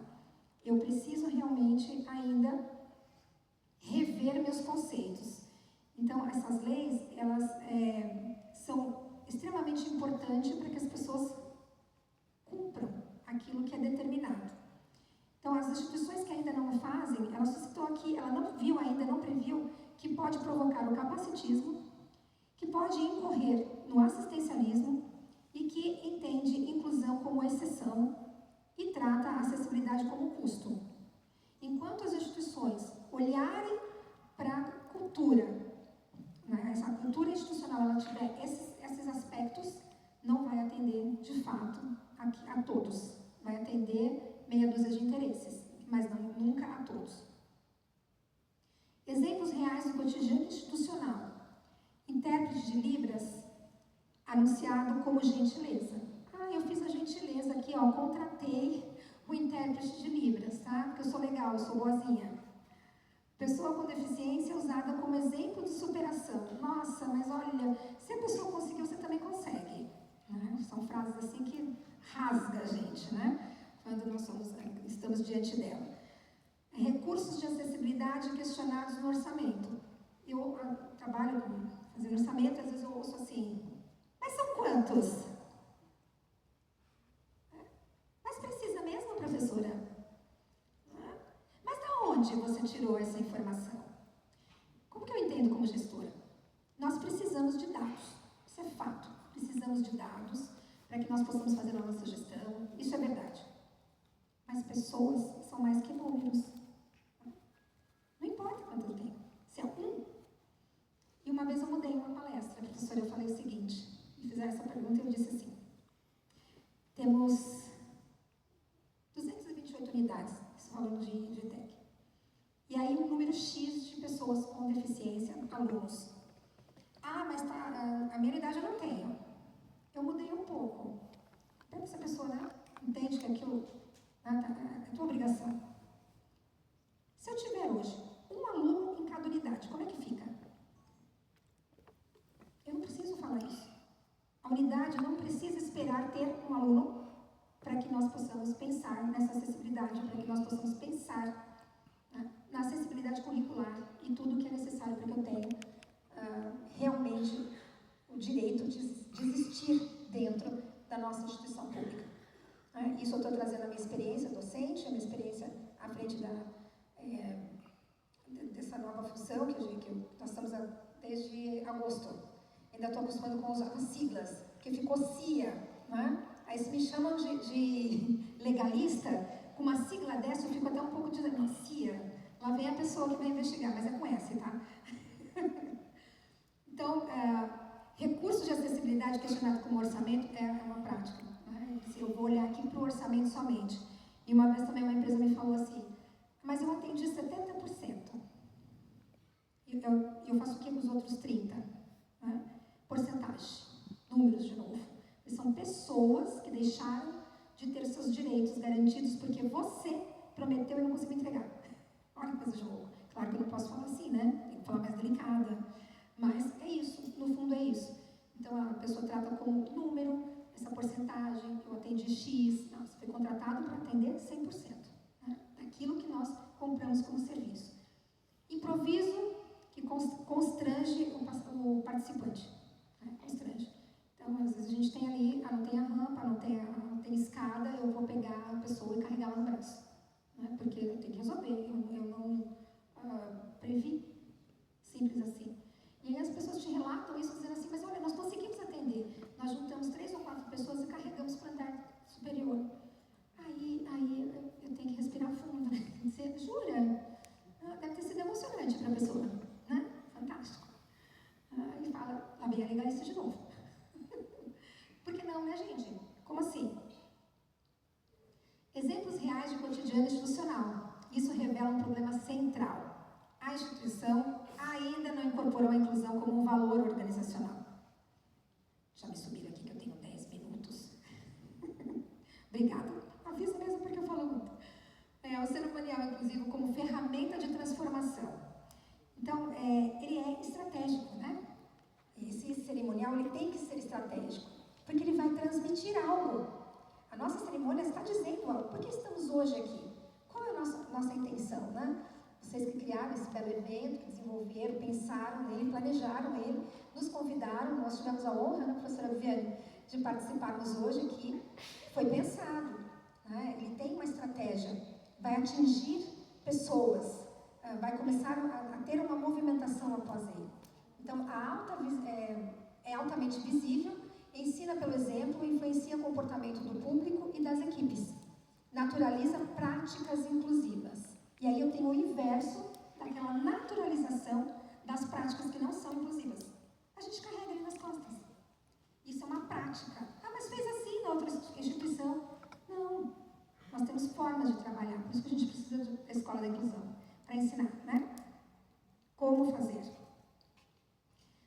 eu preciso realmente ainda rever meus conceitos. Então, essas leis, elas são extremamente importantes para que as pessoas cumpram aquilo que é determinado. Então, as instituições que ainda não fazem, ela suscitou aqui, ela não viu ainda, não previu, que pode provocar o capacitismo, que pode incorrer no assistencialismo e que entende inclusão como exceção e trata a acessibilidade como custo. Enquanto as instituições olharem para a cultura, né, essa cultura institucional, ela tiver esses aspectos, não vai atender de fato a todos. Vai atender meia dúzia de interesses, mas nunca a todos. Exemplos reais do cotidiano institucional. Intérprete de Libras, anunciado como gentileza. Eu fiz a gentileza aqui, contratei o intérprete de Libras, tá? Porque eu sou legal, eu sou boazinha. Pessoa com deficiência usada como exemplo de superação. Nossa, mas olha, se a pessoa conseguiu, você também consegue. Né? São frases assim que rasga a gente, né? Quando nós estamos diante dela. Recursos de acessibilidade questionados no orçamento. Eu trabalho fazendo orçamento, às vezes eu ouço assim, mas são quantos? Mas precisa mesmo, professora? Mas de onde você tirou essa informação? Como que eu entendo como gestora? Nós precisamos de dados, isso é fato. Precisamos de dados para que nós possamos fazer a nossa gestão, isso é verdade. Mas pessoas são mais que números. Não importa quanto eu tenho, se é um. E uma vez eu mudei uma palestra, professora, eu falei o seguinte, me fizeram essa pergunta e eu disse assim, temos 228 unidades, isso falando de ETEC. E aí um número X de pessoas com deficiência, alunos. Mas a minha unidade eu não tenho. Eu mudei um pouco. Para essa pessoa, né, entende que aquilo é tua obrigação. Se eu tiver hoje um aluno em cada unidade, como é que fica? Eu não preciso falar isso. A unidade não precisa esperar ter um aluno para que nós possamos pensar nessa acessibilidade, para que nós possamos pensar, né, na acessibilidade curricular e tudo que é necessário para que eu tenha realmente o direito de existir dentro da nossa instituição pública. Isso eu estou trazendo a minha experiência docente, a minha experiência à frente dessa nova função que nós estamos desde agosto. Ainda estou acostumando com as siglas, porque ficou CIA, né? Aí se me chamam de legalista, com uma sigla dessa eu fico até um pouco de CIA. Lá vem a pessoa que vai investigar, mas é com S, tá? Então, recursos de acessibilidade questionado como orçamento é uma prática. Né? Eu vou olhar aqui para o orçamento somente. E uma vez também uma empresa me falou assim, mas eu atendi 70%. Eu faço o que com os outros 30%? Né? Porcentagem, números de novo. São pessoas que deixaram de ter seus direitos garantidos porque você prometeu e não conseguiu entregar. Olha que coisa de louco. Claro que eu não posso falar assim, né? Tem que falar mais delicada. Mas é isso, no fundo é isso. Então a pessoa trata como número, essa porcentagem, eu atendi X, não, você foi contratado para atender 100%, né? Daquilo que nós compramos como serviço. Improviso que constrange o participante, né? Constrange. Então, às vezes a gente tem ali, não tem a rampa, não tem escada, eu vou pegar a pessoa e carregar ela no braço, né? Porque eu tenho que resolver, eu não previ, simples assim. E aí as pessoas te relatam isso dizendo assim, mas olha, nós conseguimos atender. Nós juntamos 3 ou 4 pessoas e carregamos para o andar superior. Aí eu tenho que respirar fundo. Você jura? Deve ter sido emocionante para a pessoa, né? Fantástico. E fala, lá vem a legalista de novo. Por que não, né, gente? Como assim? Exemplos reais de cotidiano institucional. Isso revela um problema central. A instituição ainda não incorporou a inclusão como um valor organizacional. Já me subiram aqui que eu tenho 10 minutos. Obrigada. Avisa mesmo porque eu falo muito. O cerimonial inclusivo como ferramenta de transformação. Então, ele é estratégico, né? Esse cerimonial ele tem que ser estratégico, porque ele vai transmitir algo. A nossa cerimônia está dizendo algo. Por que estamos hoje aqui? Qual é a nossa intenção, né? Vocês que criaram esse belo evento, que desenvolveram, pensaram nele, planejaram ele, nos convidaram, nós tivemos a honra, né, professora Viviane, de participarmos hoje aqui. Foi pensado, né? Ele tem uma estratégia, vai atingir pessoas, vai começar a ter uma movimentação após ele. Então, é altamente visível, ensina pelo exemplo, influencia o comportamento do público e das equipes, naturaliza práticas inclusivas. E aí eu tenho o inverso daquela naturalização das práticas que não são inclusivas. A gente carrega ele nas costas. Isso é uma prática. Ah, mas fez assim na outra instituição. Não. Nós temos formas de trabalhar. Por isso que a gente precisa da Escola da Inclusão, para ensinar, né? Como fazer.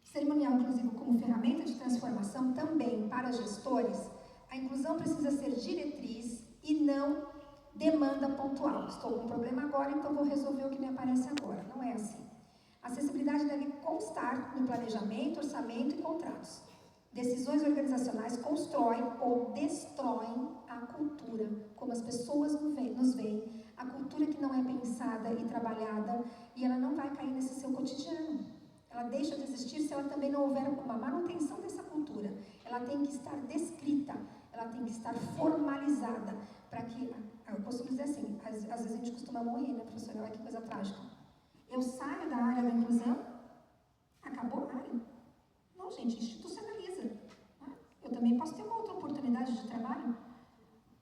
Cerimonial inclusivo como ferramenta de transformação também para gestores, a inclusão precisa ser diretriz e não demanda pontual. Estou com um problema agora, então vou resolver o que me aparece agora. Não é assim. A acessibilidade deve constar no planejamento, orçamento e contratos. Decisões organizacionais constroem ou destroem a cultura, como as pessoas nos veem, a cultura que não é pensada e trabalhada, e ela não vai cair nesse seu cotidiano. Ela deixa de existir se ela também não houver uma manutenção dessa cultura. Ela tem que estar descrita, ela tem que estar formalizada, para que, eu costumo dizer assim, às vezes a gente costuma morrer, né, professora? Olha que coisa trágica. Eu saio da área da inclusão, acabou a área. Não, gente, institucionaliza. Né? Eu também posso ter uma outra oportunidade de trabalho.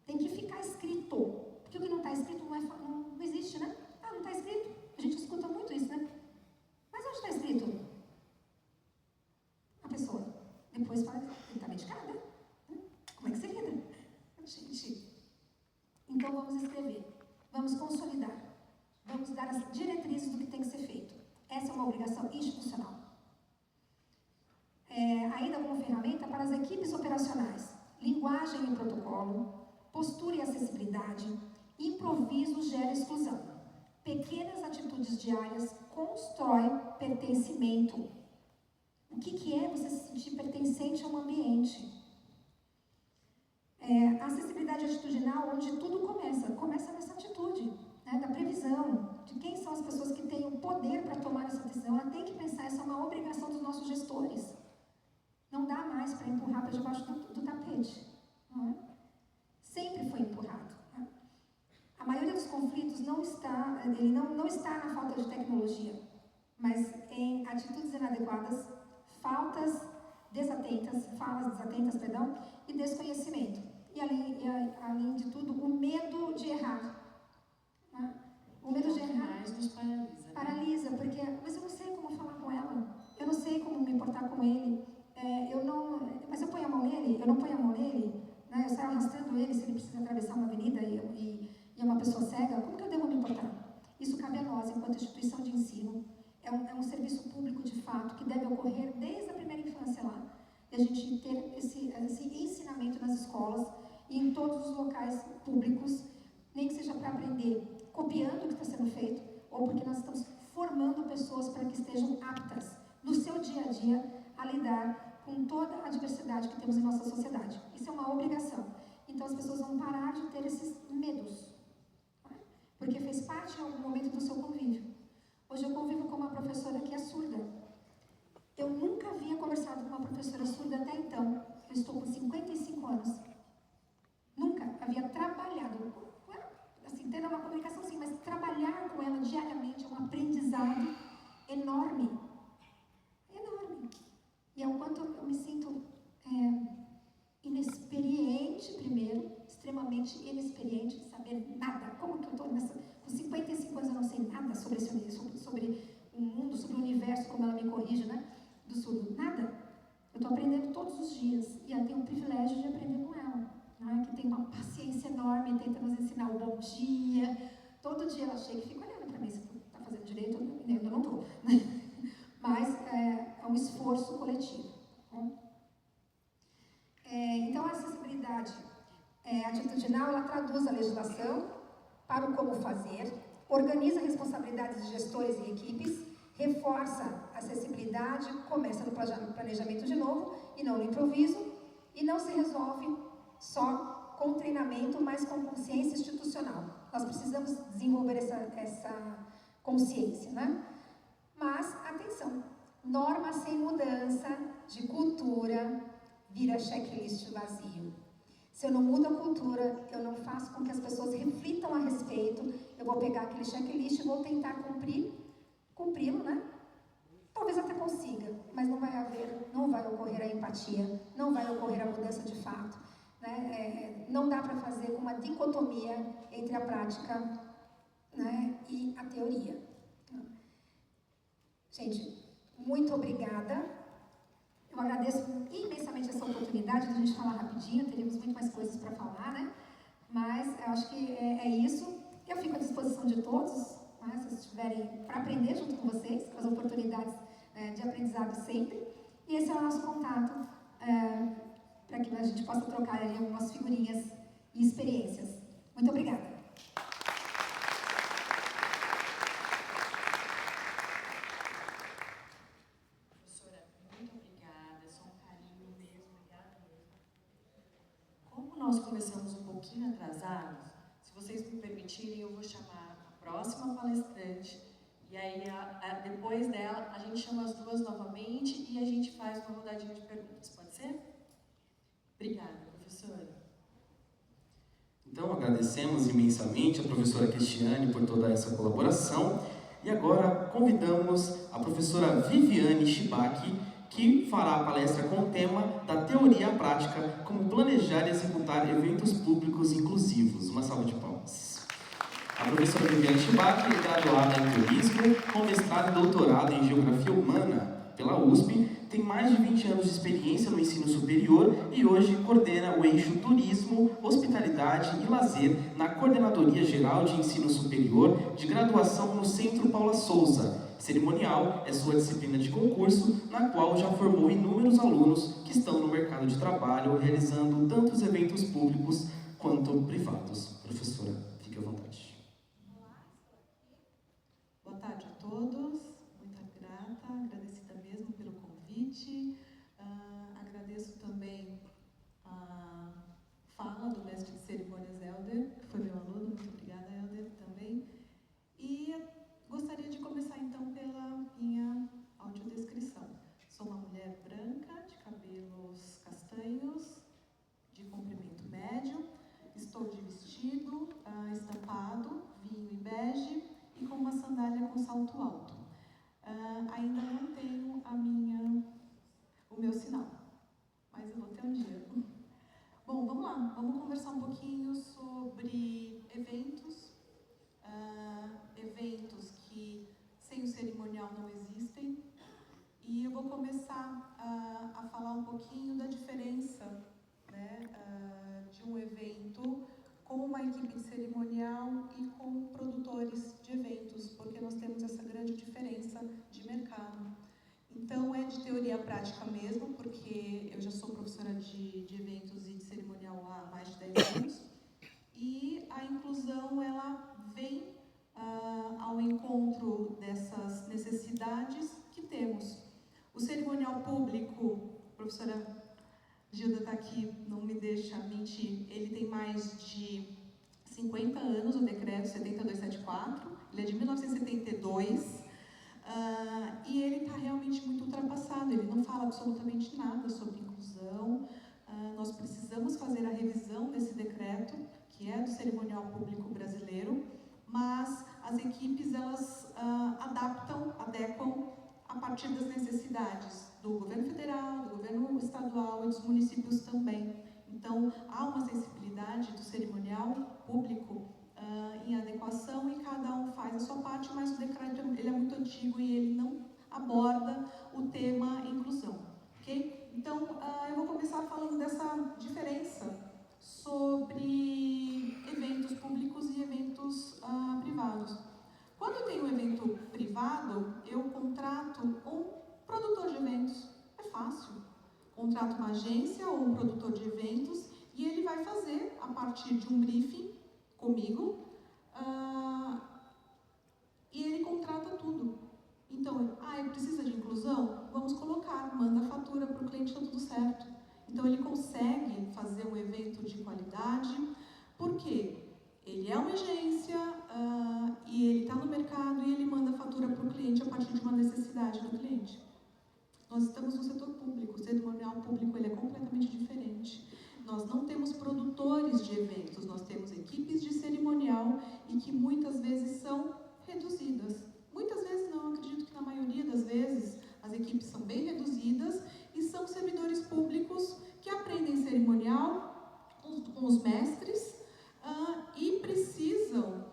Tem que ficar escrito. Porque o que não está escrito não existe, né? Ah, não está escrito. A gente escuta muito isso, né? Mas onde está escrito? A pessoa depois fala, ele está medicada. Como é que você lida? Gente, então vamos escrever. Vamos consolidar. Vamos dar as diretrizes do que tem que ser feito. Essa é uma obrigação institucional. Ainda como ferramenta para as equipes operacionais. Linguagem e protocolo, postura e acessibilidade, improviso gera exclusão. Pequenas atitudes diárias constroem pertencimento. O que é você se sentir pertencente a um ambiente? A acessibilidade atitudinal, onde tudo começa nessa atitude, né, da previsão, de quem são as pessoas que têm o poder para tomar essa decisão. Ela tem que pensar, essa é uma obrigação dos nossos gestores. Não dá mais para empurrar para debaixo do tapete. Não é? Sempre foi empurrado. Né? A maioria dos conflitos não está na falta de tecnologia, mas em atitudes inadequadas, falas desatentas, e desconhecimento. E além de tudo, o medo de errar. Né? O medo de errar mais nos paralisa. Paralisa, porque, mas eu não sei como falar com ela, eu não sei como me importar com ele, mas eu ponho a mão nele, eu não ponho a mão nele, né? Eu saio arrastando ele se ele precisa atravessar uma avenida e é uma pessoa cega, como que eu devo me importar? Isso cabe a nós, enquanto instituição de ensino. É um serviço público de fato, que deve ocorrer desde a primeira infância lá, e a gente ter esse ensinamento nas escolas e em todos os locais públicos, nem que seja para aprender copiando o que está sendo feito, ou porque nós estamos formando pessoas para que estejam aptas, no seu dia a dia, a lidar com toda a diversidade que temos em nossa sociedade. Isso é uma obrigação. Então as pessoas vão parar de ter esses medos, tá? Porque fez parte em algum momento do seu convívio. Hoje eu convivo com uma professora que é surda. Eu nunca havia conversado com uma professora surda até então. Eu estou com 55 anos. Nunca havia trabalhado com ela, assim, tendo uma comunicação sim, mas trabalhar com ela diariamente é um aprendizado enorme. Enorme. E é o quanto eu me sinto inexperiente primeiro, extremamente inexperiente, de saber nada. Como que eu estou com 55 anos eu não sei nada sobre o mundo, sobre o universo, como ela me corrige, né? Do surdo. Nada. Eu estou aprendendo todos os dias e eu tenho o privilégio de aprender com ela, né? Que tem uma paciência enorme, tenta nos ensinar o bom dia. Todo dia ela chega e fica olhando para mim, se está fazendo direito, eu não estou. Né? Mas é um esforço coletivo. Né? Então, a acessibilidade atitudinal, ela traduz a legislação para o como fazer, organiza responsabilidades de gestores e equipes, reforça a acessibilidade, começa no planejamento de novo e não no improviso, e não se resolve só com com treinamento, mas com consciência institucional. Nós precisamos desenvolver essa consciência, né? Mas, atenção, norma sem mudança de cultura vira checklist vazio. Se eu não mudo a cultura, eu não faço com que as pessoas reflitam a respeito, eu vou pegar aquele checklist e vou tentar cumpri-lo, né? Talvez até consiga, mas não vai ocorrer a empatia, não vai ocorrer a mudança de fato, né? Não dá para fazer uma dicotomia entre a prática, né, e a teoria. Gente, muito obrigada. Eu agradeço imensamente essa oportunidade de a gente falar rapidinho, teríamos muito mais coisas para falar, né? Mas eu acho que é isso. Eu fico à disposição de todos, né, se estiverem, para aprender junto com vocês, com as oportunidades de aprendizado sempre. E esse é o nosso contato, para que a gente possa trocar ali algumas figurinhas e experiências. Muito obrigada. Nós começamos um pouquinho atrasados, se vocês me permitirem, eu vou chamar a próxima palestrante, e aí depois dela a gente chama as duas novamente e a gente faz uma rodadinha de perguntas, pode ser? Obrigada, professora. Então, agradecemos imensamente a professora Cristiane por toda essa colaboração, e agora convidamos a professora Viviane Shibaki, que fará a palestra com o tema da teoria à prática, como planejar e executar eventos públicos inclusivos. Uma salva de palmas. A professora Viviane Shibaki é graduada em turismo, com mestrado e doutorado em geografia humana pela USP, tem mais de 20 anos de experiência no ensino superior e hoje coordena o eixo Turismo, Hospitalidade e Lazer na Coordenadoria Geral de Ensino Superior de Graduação no Centro Paula Souza. Cerimonial é sua disciplina de concurso, na qual já formou inúmeros alunos que estão no mercado de trabalho, realizando tanto os eventos públicos quanto privados. Professora, fique à vontade. Boa tarde a todos, muito grata, agradecida mesmo pelo convite. Agradeço também a fala do mestre de cerimônias Helder, que foi meu aluno, muito obrigada, Helder, também. E gostaria de começar então pela minha audiodescrição. Sou uma mulher branca, de cabelos castanhos, de comprimento médio, estou de vestido estampado, vinho e bege, e com uma sandália com salto alto. Ainda não tenho o meu sinal, mas eu vou ter um dia. Bom, vamos lá, vamos conversar um pouquinho sobre eventos, eventos que sem o cerimonial não existem, e eu vou começar a falar um pouquinho da diferença, né, de um evento com uma equipe de cerimonial e com produtores de eventos, porque nós temos essa grande diferença de mercado. Então, é de teoria prática mesmo, porque eu já sou professora de eventos e de cerimonial há mais de 10 anos, e a inclusão, ela vem ao encontro dessas necessidades que temos. O cerimonial público, a professora Gilda está aqui, não me deixa mentir, ele tem mais de 50 anos, o decreto 7274, ele é de 1972, e ele está realmente muito ultrapassado, ele não fala absolutamente nada sobre inclusão. Nós precisamos fazer a revisão desse decreto, que é do cerimonial público brasileiro, mas as equipes, elas adequam a partir das necessidades do governo federal, do governo estadual e dos municípios também. Então, há uma sensibilidade do cerimonial público em adequação, e cada um faz a sua parte, mas o decreto ele é muito antigo e ele não aborda o tema inclusão. Okay? Então, eu vou começar falando dessa diferença sobre eventos públicos e eventos privados. Quando eu tenho um evento privado, eu contrato um produtor de eventos. É fácil. Contrato uma agência ou um produtor de eventos e ele vai fazer, a partir de um briefing comigo, e ele contrata tudo. Então, precisa de inclusão? Vamos colocar, manda a fatura para o cliente, está tudo certo. Então ele consegue fazer um evento de qualidade, porque ele é uma agência e ele está no mercado e ele manda a fatura para o cliente a partir de uma necessidade do cliente. Nós estamos no setor público, o cerimonial público ele é completamente diferente. Nós não temos produtores de eventos, nós temos equipes de cerimonial e que muitas vezes são reduzidas. Muitas vezes não, acredito que na maioria das vezes as equipes são bem reduzidas e são servidores públicos que aprendem cerimonial com os mestres e precisam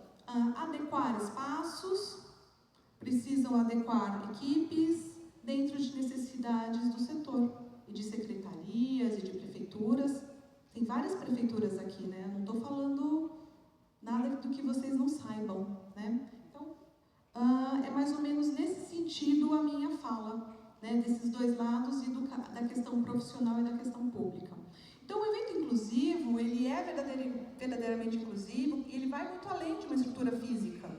adequar espaços, precisam adequar equipes dentro de necessidades do setor e de secretarias e de prefeituras. Tem várias prefeituras aqui, né? Não estou falando nada do que vocês não saibam, né? Então, é mais ou menos nesse sentido a minha fala, né? Desses dois lados e da questão profissional e da questão pública. Então, o evento inclusivo, ele é verdadeiramente inclusivo e ele vai muito além de uma estrutura física.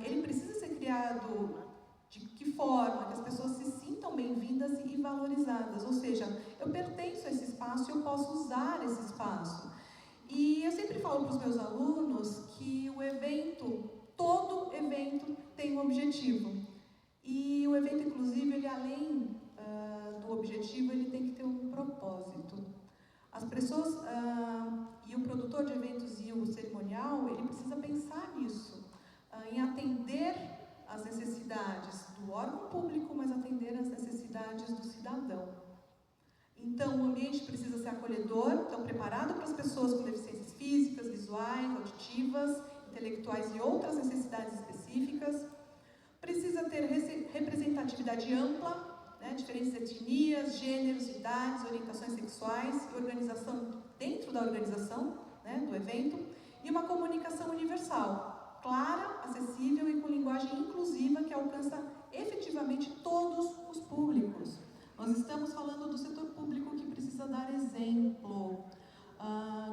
Ele precisa ser criado de que forma que as pessoas se sintam bem-vindas e valorizadas. Ou seja, eu pertenço a esse espaço e eu posso usar esse espaço. E eu sempre falo para os meus alunos que o evento, todo evento tem um objetivo. E o evento inclusive, ele além do objetivo, ele tem que ter um propósito. As pessoas, e o produtor de eventos e o cerimonial, ele precisa pensar nisso, em atender às necessidades do órgão público, mas atender às necessidades do cidadão. Então, o ambiente precisa ser acolhedor, então preparado para as pessoas com deficiências físicas, visuais, auditivas, intelectuais e outras necessidades específicas. Precisa ter representatividade ampla, né, diferentes etnias, gêneros, idades, orientações sexuais e organização dentro da organização, né, do evento, e uma comunicação universal, clara, acessível e com linguagem inclusiva que alcança efetivamente todos os públicos. Nós estamos falando do setor público que precisa dar exemplo.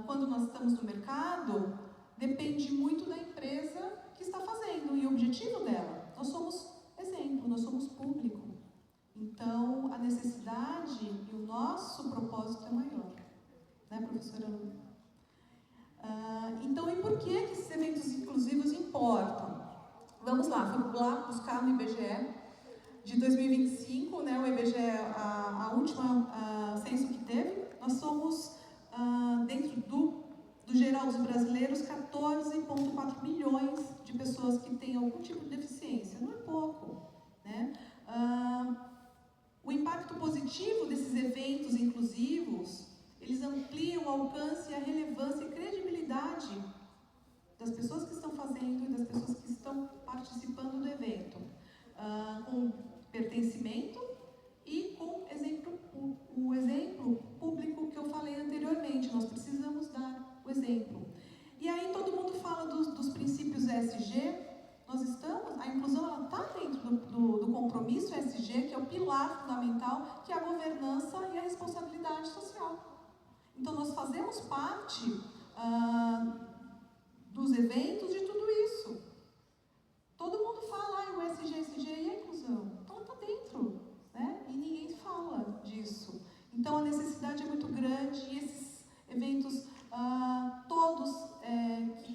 Quando nós estamos no mercado, depende muito da empresa que está fazendo e o objetivo dela. Nós somos exemplo, nós somos público. Então, a necessidade e o nosso propósito é maior. Né, professora Lu? Então, e por que esses eventos inclusivos importam? Vamos lá, fui lá buscar no IBGE de 2025, né, o IBGE, a última censo que teve, nós somos, dentro do geral dos brasileiros, 14,4 milhões de pessoas que têm algum tipo de deficiência. Não é pouco, né? O impacto positivo desses eventos inclusivos, eles ampliam o alcance, a relevância e credibilidade das pessoas que estão fazendo e das pessoas que estão participando do evento, com pertencimento e com o exemplo público que eu falei anteriormente. Nós precisamos dar o exemplo. E aí todo mundo fala dos princípios ESG. Nós estamos, a inclusão está dentro do compromisso ESG, que é o pilar fundamental, que é a governança e a responsabilidade social. Então, nós fazemos parte dos eventos de tudo isso. Todo mundo fala, o ESG e a inclusão. Então, está dentro, né? E ninguém fala disso. Então, a necessidade é muito grande e esses eventos, todos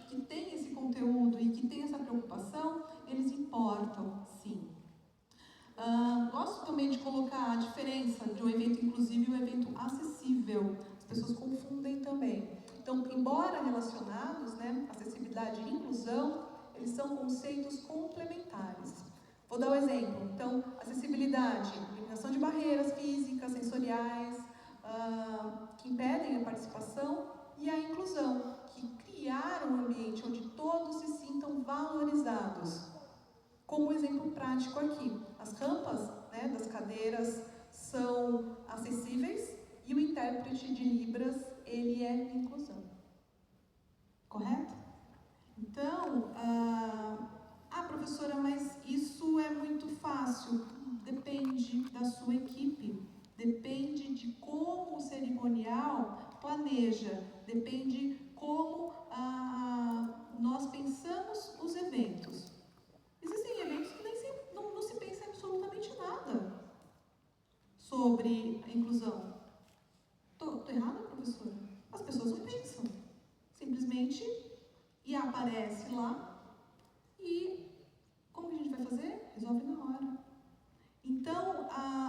que têm esse conteúdo e que têm essa preocupação, eles importam, sim. Gosto também de colocar a diferença de um evento inclusivo e um evento acessível. As pessoas confundem também. Então, embora relacionados, né, acessibilidade e inclusão, eles são conceitos complementares. Vou dar um exemplo. Então, acessibilidade, eliminação de barreiras físicas, sensoriais, que impedem a participação, e a inclusão, que criar um ambiente onde todos se sintam valorizados. Como exemplo prático aqui, as rampas, né, das cadeiras são acessíveis e o intérprete de Libras, ele é inclusão. Correto? Então, professora, mas isso é muito fácil. Depende da sua equipe, depende de como o cerimonial planeja, depende como nós pensamos os eventos. Existem eventos que nem sempre, não se pensa absolutamente nada sobre a inclusão. aparece lá e como que a gente vai fazer? Resolve na hora. Então,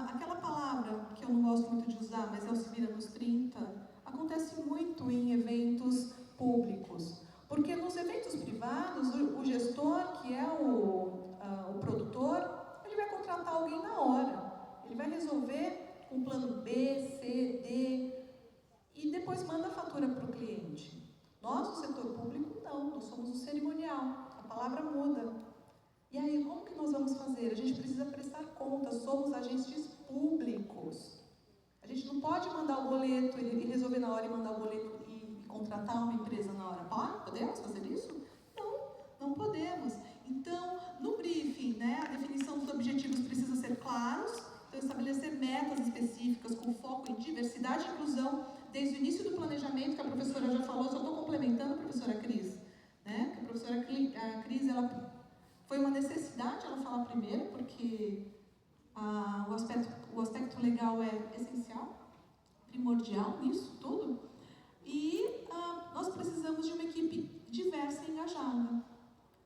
aquela palavra que eu não gosto muito de usar, mas é o se vira nos 30, acontece muito em eventos públicos. Porque nos eventos privados, o gestor, que é o produtor, ele vai contratar alguém na hora. Ele vai resolver um plano B, C, D e depois manda a fatura para o cliente. Nós, no setor público, não. Nós somos o cerimonial. A palavra muda. E aí, como que nós vamos fazer? A gente precisa prestar contas. Somos agentes públicos. A gente não pode mandar o boleto e resolver na hora e mandar o boleto e contratar uma empresa na hora. Podemos fazer isso? Não podemos. Então, no briefing, né, a definição dos objetivos precisa ser claros. Então, estabelecer metas específicas com foco em diversidade e inclusão desde o início do planejamento, que a professora já falou, só estou complementando a professora Cris. Né? Que a professora Cris, ela foi uma necessidade ela falar primeiro, porque o aspecto legal é essencial, primordial nisso tudo. E nós precisamos de uma equipe diversa e engajada.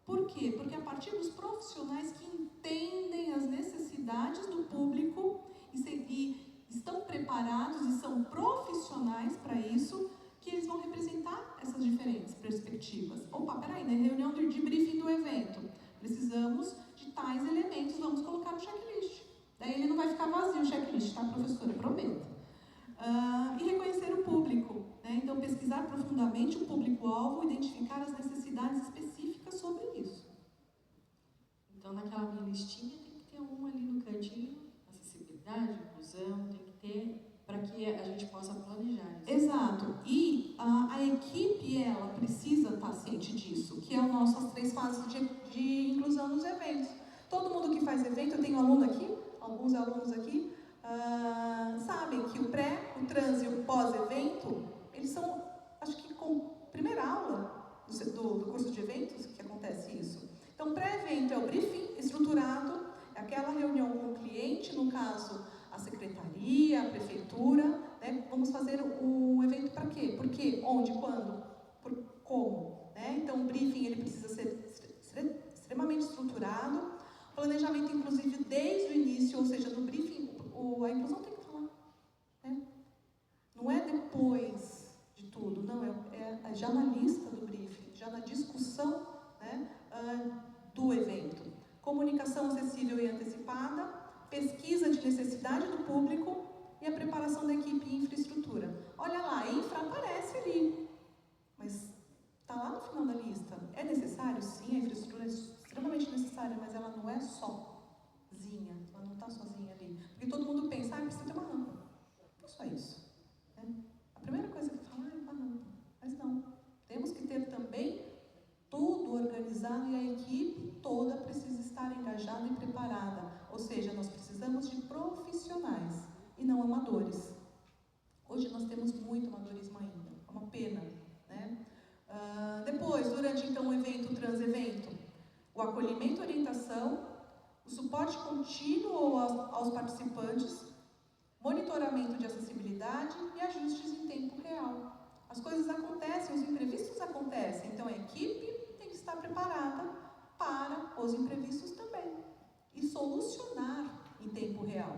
Por quê? Porque a partir dos profissionais que entendem as necessidades do público e estão preparados e são profissionais para isso, que eles vão representar essas diferentes perspectivas. Opa, peraí, na reunião de briefing do evento, precisamos de tais elementos, vamos colocar no checklist. Daí ele não vai ficar vazio o checklist, tá, professora? Prometo. E reconhecer o público, né? Então, pesquisar profundamente o público-alvo, identificar as necessidades específicas sobre isso. Então, naquela minha listinha, tem que ter um ali no cantinho, acessibilidade, inclusão, tem que ter para que a gente possa planejar isso. Exato. E a equipe, ela precisa estar ciente disso, que é o nosso, as 3 fases de inclusão nos eventos. Todo mundo que faz evento, eu tenho aluno aqui, alguns alunos aqui, sabem que o pré, o trans e o pós-evento, eles são, acho que com primeira aula do curso de eventos que acontece isso. Então, pré-evento é o briefing estruturado, é aquela reunião com o cliente, no caso, a secretaria, a prefeitura, né? Vamos fazer o evento para quê? Por quê? Onde? Quando? Por como? Né? Então, o briefing ele precisa ser extremamente estruturado, planejamento, inclusive, desde o início, ou seja, no briefing, a inclusão tem que estar lá. Né? Não é depois de tudo, não, é já na lista do briefing, já na discussão, né, do evento. Comunicação acessível e antecipada, pesquisa de necessidade do público e a preparação da equipe e infraestrutura. Olha lá, a infra aparece ali, mas está lá no final da lista. É necessário? Sim, a infraestrutura é extremamente necessária, mas ela não é sozinha, ela não está sozinha ali. Porque todo mundo pensa, precisa ter uma rampa. Não é só isso. Né? A primeira coisa que fala é uma rampa, mas não. Temos que ter também tudo organizado e a equipe toda precisa estar engajada e preparada. Ou seja, nós precisamos de profissionais e não amadores. Hoje nós temos muito amadorismo ainda, é uma pena. Né? Depois, durante então o evento, o trans-evento, o acolhimento e orientação, o suporte contínuo aos participantes, monitoramento de acessibilidade e ajustes em tempo real. As coisas acontecem, os imprevistos acontecem, então a equipe tem que estar preparada para os imprevistos também e solucionar em tempo real.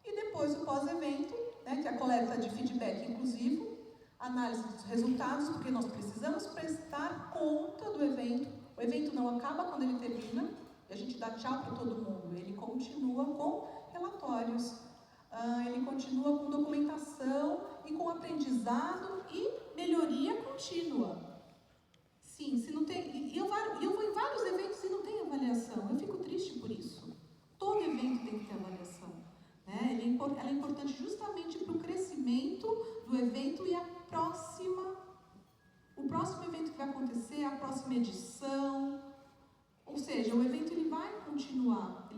E depois o pós-evento, né, que é a coleta de feedback inclusivo, análise dos resultados, porque nós precisamos prestar conta do evento. O evento não acaba quando ele termina, e a gente dá tchau para todo mundo. Ele continua com relatórios, ele continua com documentação e com aprendizado e melhoria contínua. Sim, se não tem... E eu vou em vários eventos e não tem avaliação. Eu fico triste por isso. Todo evento tem que ter avaliação. Né? Ela é importante justamente para o crescimento do evento e o próximo evento que vai acontecer, a próxima edição. Ou seja, o evento ele vai continuar.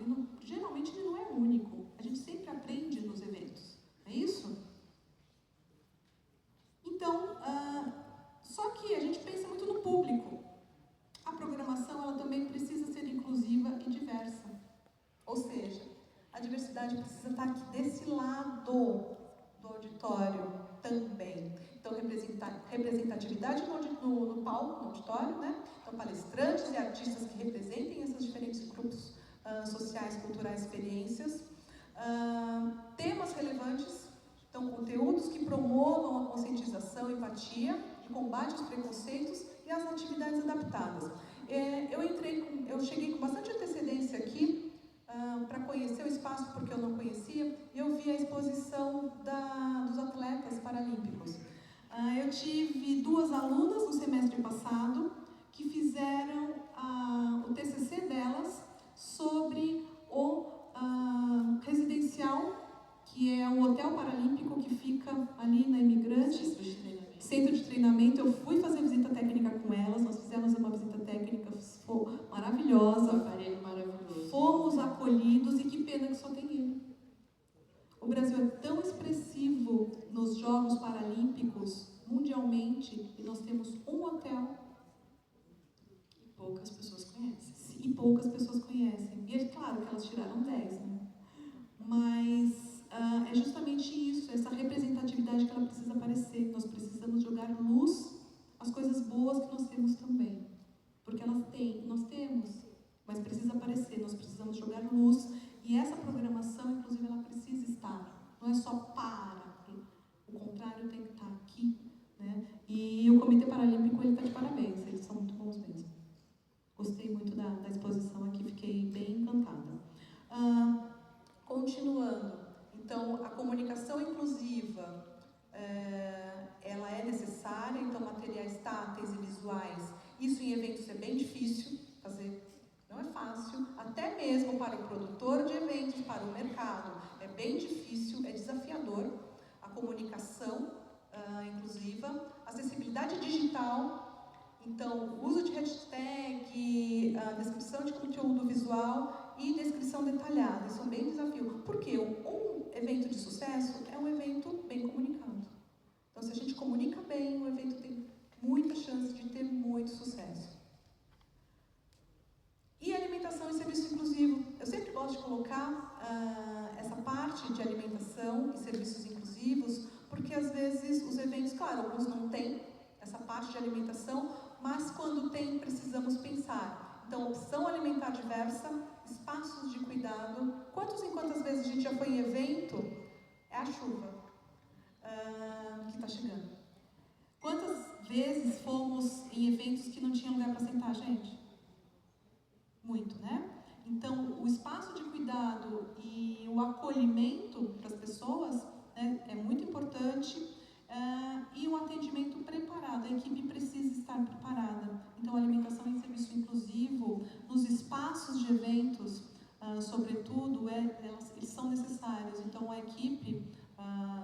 Geralmente ele não é único. A gente sempre aprende nos eventos. É isso? Então, só que a gente pensa muito no público. A programação ela também precisa ser inclusiva e diversa. Ou seja, a diversidade precisa estar aqui desse lado do auditório também. Então, representar representatividade no palco, no auditório, né? Então, palestrantes e artistas que representem esses diferentes grupos sociais, culturais, experiências. Temas relevantes, então, conteúdos que promovam a conscientização, empatia, de combate aos preconceitos e as atividades adaptadas. Eu cheguei com bastante antecedência aqui para conhecer o espaço, porque eu não conhecia, e eu vi a exposição dos atletas paralímpicos. Eu tive 2 alunas no semestre passado que fizeram o TCC delas sobre o residencial, que é o Hotel Paralímpico que fica ali na Imigrante, centro de treinamento. Eu fui fazer visita técnica com elas, nós fizemos uma visita técnica maravilhosa, Um aparelho maravilhoso. Fomos acolhidos, e que pena que só tem ele. O Brasil é tão expressivo nos Jogos Paralímpicos, mundialmente, e nós temos um hotel. E poucas pessoas conhecem. E poucas pessoas conhecem. E é claro que elas tiraram 10, né? Mas é justamente isso, essa representatividade que ela precisa aparecer. Nós precisamos jogar luz às coisas boas que nós temos também. Porque nós temos, mas precisa aparecer, nós precisamos jogar luz. E essa programação, inclusive, ela precisa estar. Não é só para, o contrário tem que estar aqui, né? E o Comitê Paralímpico, ele está de parabéns, eles são muito bons mesmo. Gostei muito da exposição aqui, fiquei bem encantada. Continuando, então, a comunicação inclusiva, ela é necessária, então, materiais táteis e visuais, isso em eventos é bem difícil fazer, não é fácil, até mesmo para o produtor de eventos, para o mercado, é bem difícil, é desafiador. A comunicação inclusiva, acessibilidade digital, então, uso de hashtag, descrição de conteúdo visual e descrição detalhada, isso é bem desafio, porque um evento de sucesso é um evento bem comunicado. Então, se a gente comunica bem, o evento tem muita chance de ter muito sucesso. E alimentação e serviço inclusivo. Eu sempre gosto de colocar essa parte de alimentação e serviços inclusivos, porque às vezes os eventos, claro, alguns não têm essa parte de alimentação, mas quando tem, precisamos pensar. Então, opção alimentar diversa, espaços de cuidado. Quantas vezes a gente já foi em evento? É a chuva que está chegando. Quantas vezes fomos em eventos que não tinha lugar para sentar, gente? Muito, né? Então, o espaço de cuidado e o acolhimento para as pessoas, né, é muito importante. E um atendimento preparado, a equipe precisa estar preparada. Então, alimentação e serviço inclusivo, nos espaços de eventos, sobretudo, eles são necessários. Então, a equipe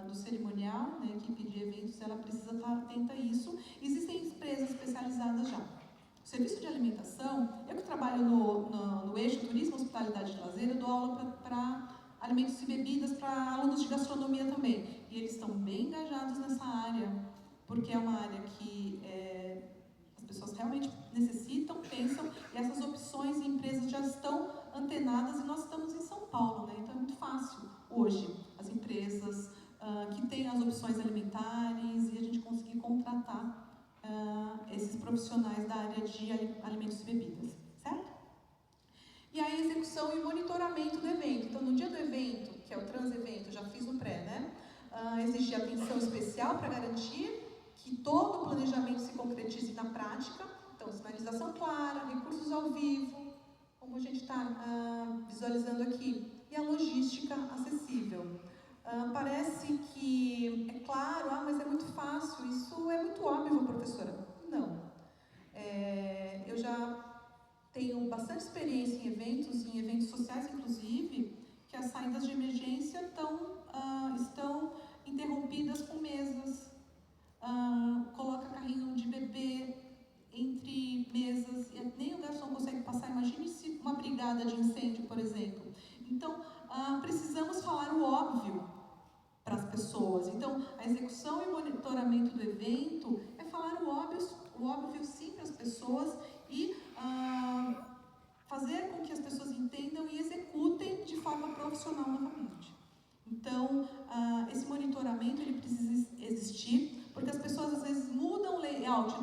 do cerimonial, né, a equipe de eventos, ela precisa estar atenta a isso. Existem empresas especializadas já. O serviço de alimentação, eu que trabalho no eixo turismo, hospitalidade e lazer, eu dou aula para alimentos e bebidas para alunos de gastronomia também. E eles estão bem engajados nessa área, porque é uma área que as pessoas realmente necessitam, pensam, e essas opções e empresas já estão antenadas, e nós estamos em São Paulo, né? Então é muito fácil hoje as empresas que têm as opções alimentares e a gente conseguir contratar esses profissionais da área de alimentos e bebidas, certo? E a execução e monitoramento do evento. Então, no dia do evento, que é o transevento, já fiz no pré, né? Exige atenção especial para garantir que todo o planejamento se concretize na prática. Então, sinalização clara, recursos ao vivo, como a gente está visualizando aqui, e a logística acessível. Parece que é claro, mas é muito fácil, isso é muito óbvio, professora. Não. Eu já tenho bastante experiência em eventos sociais, inclusive, que as saídas de emergência estão interrompidas com mesas, coloca carrinho de bebê entre mesas, e nem o garçom consegue passar. Imagine se uma brigada de incêndio, por exemplo. Então, precisamos falar o óbvio para as pessoas. Então, a execução e monitoramento do evento é falar o óbvio sim para as pessoas e fazer com que as pessoas entendam e executem de forma profissional novamente. Então, esse monitoramento ele precisa existir Porque as pessoas às vezes mudam o layout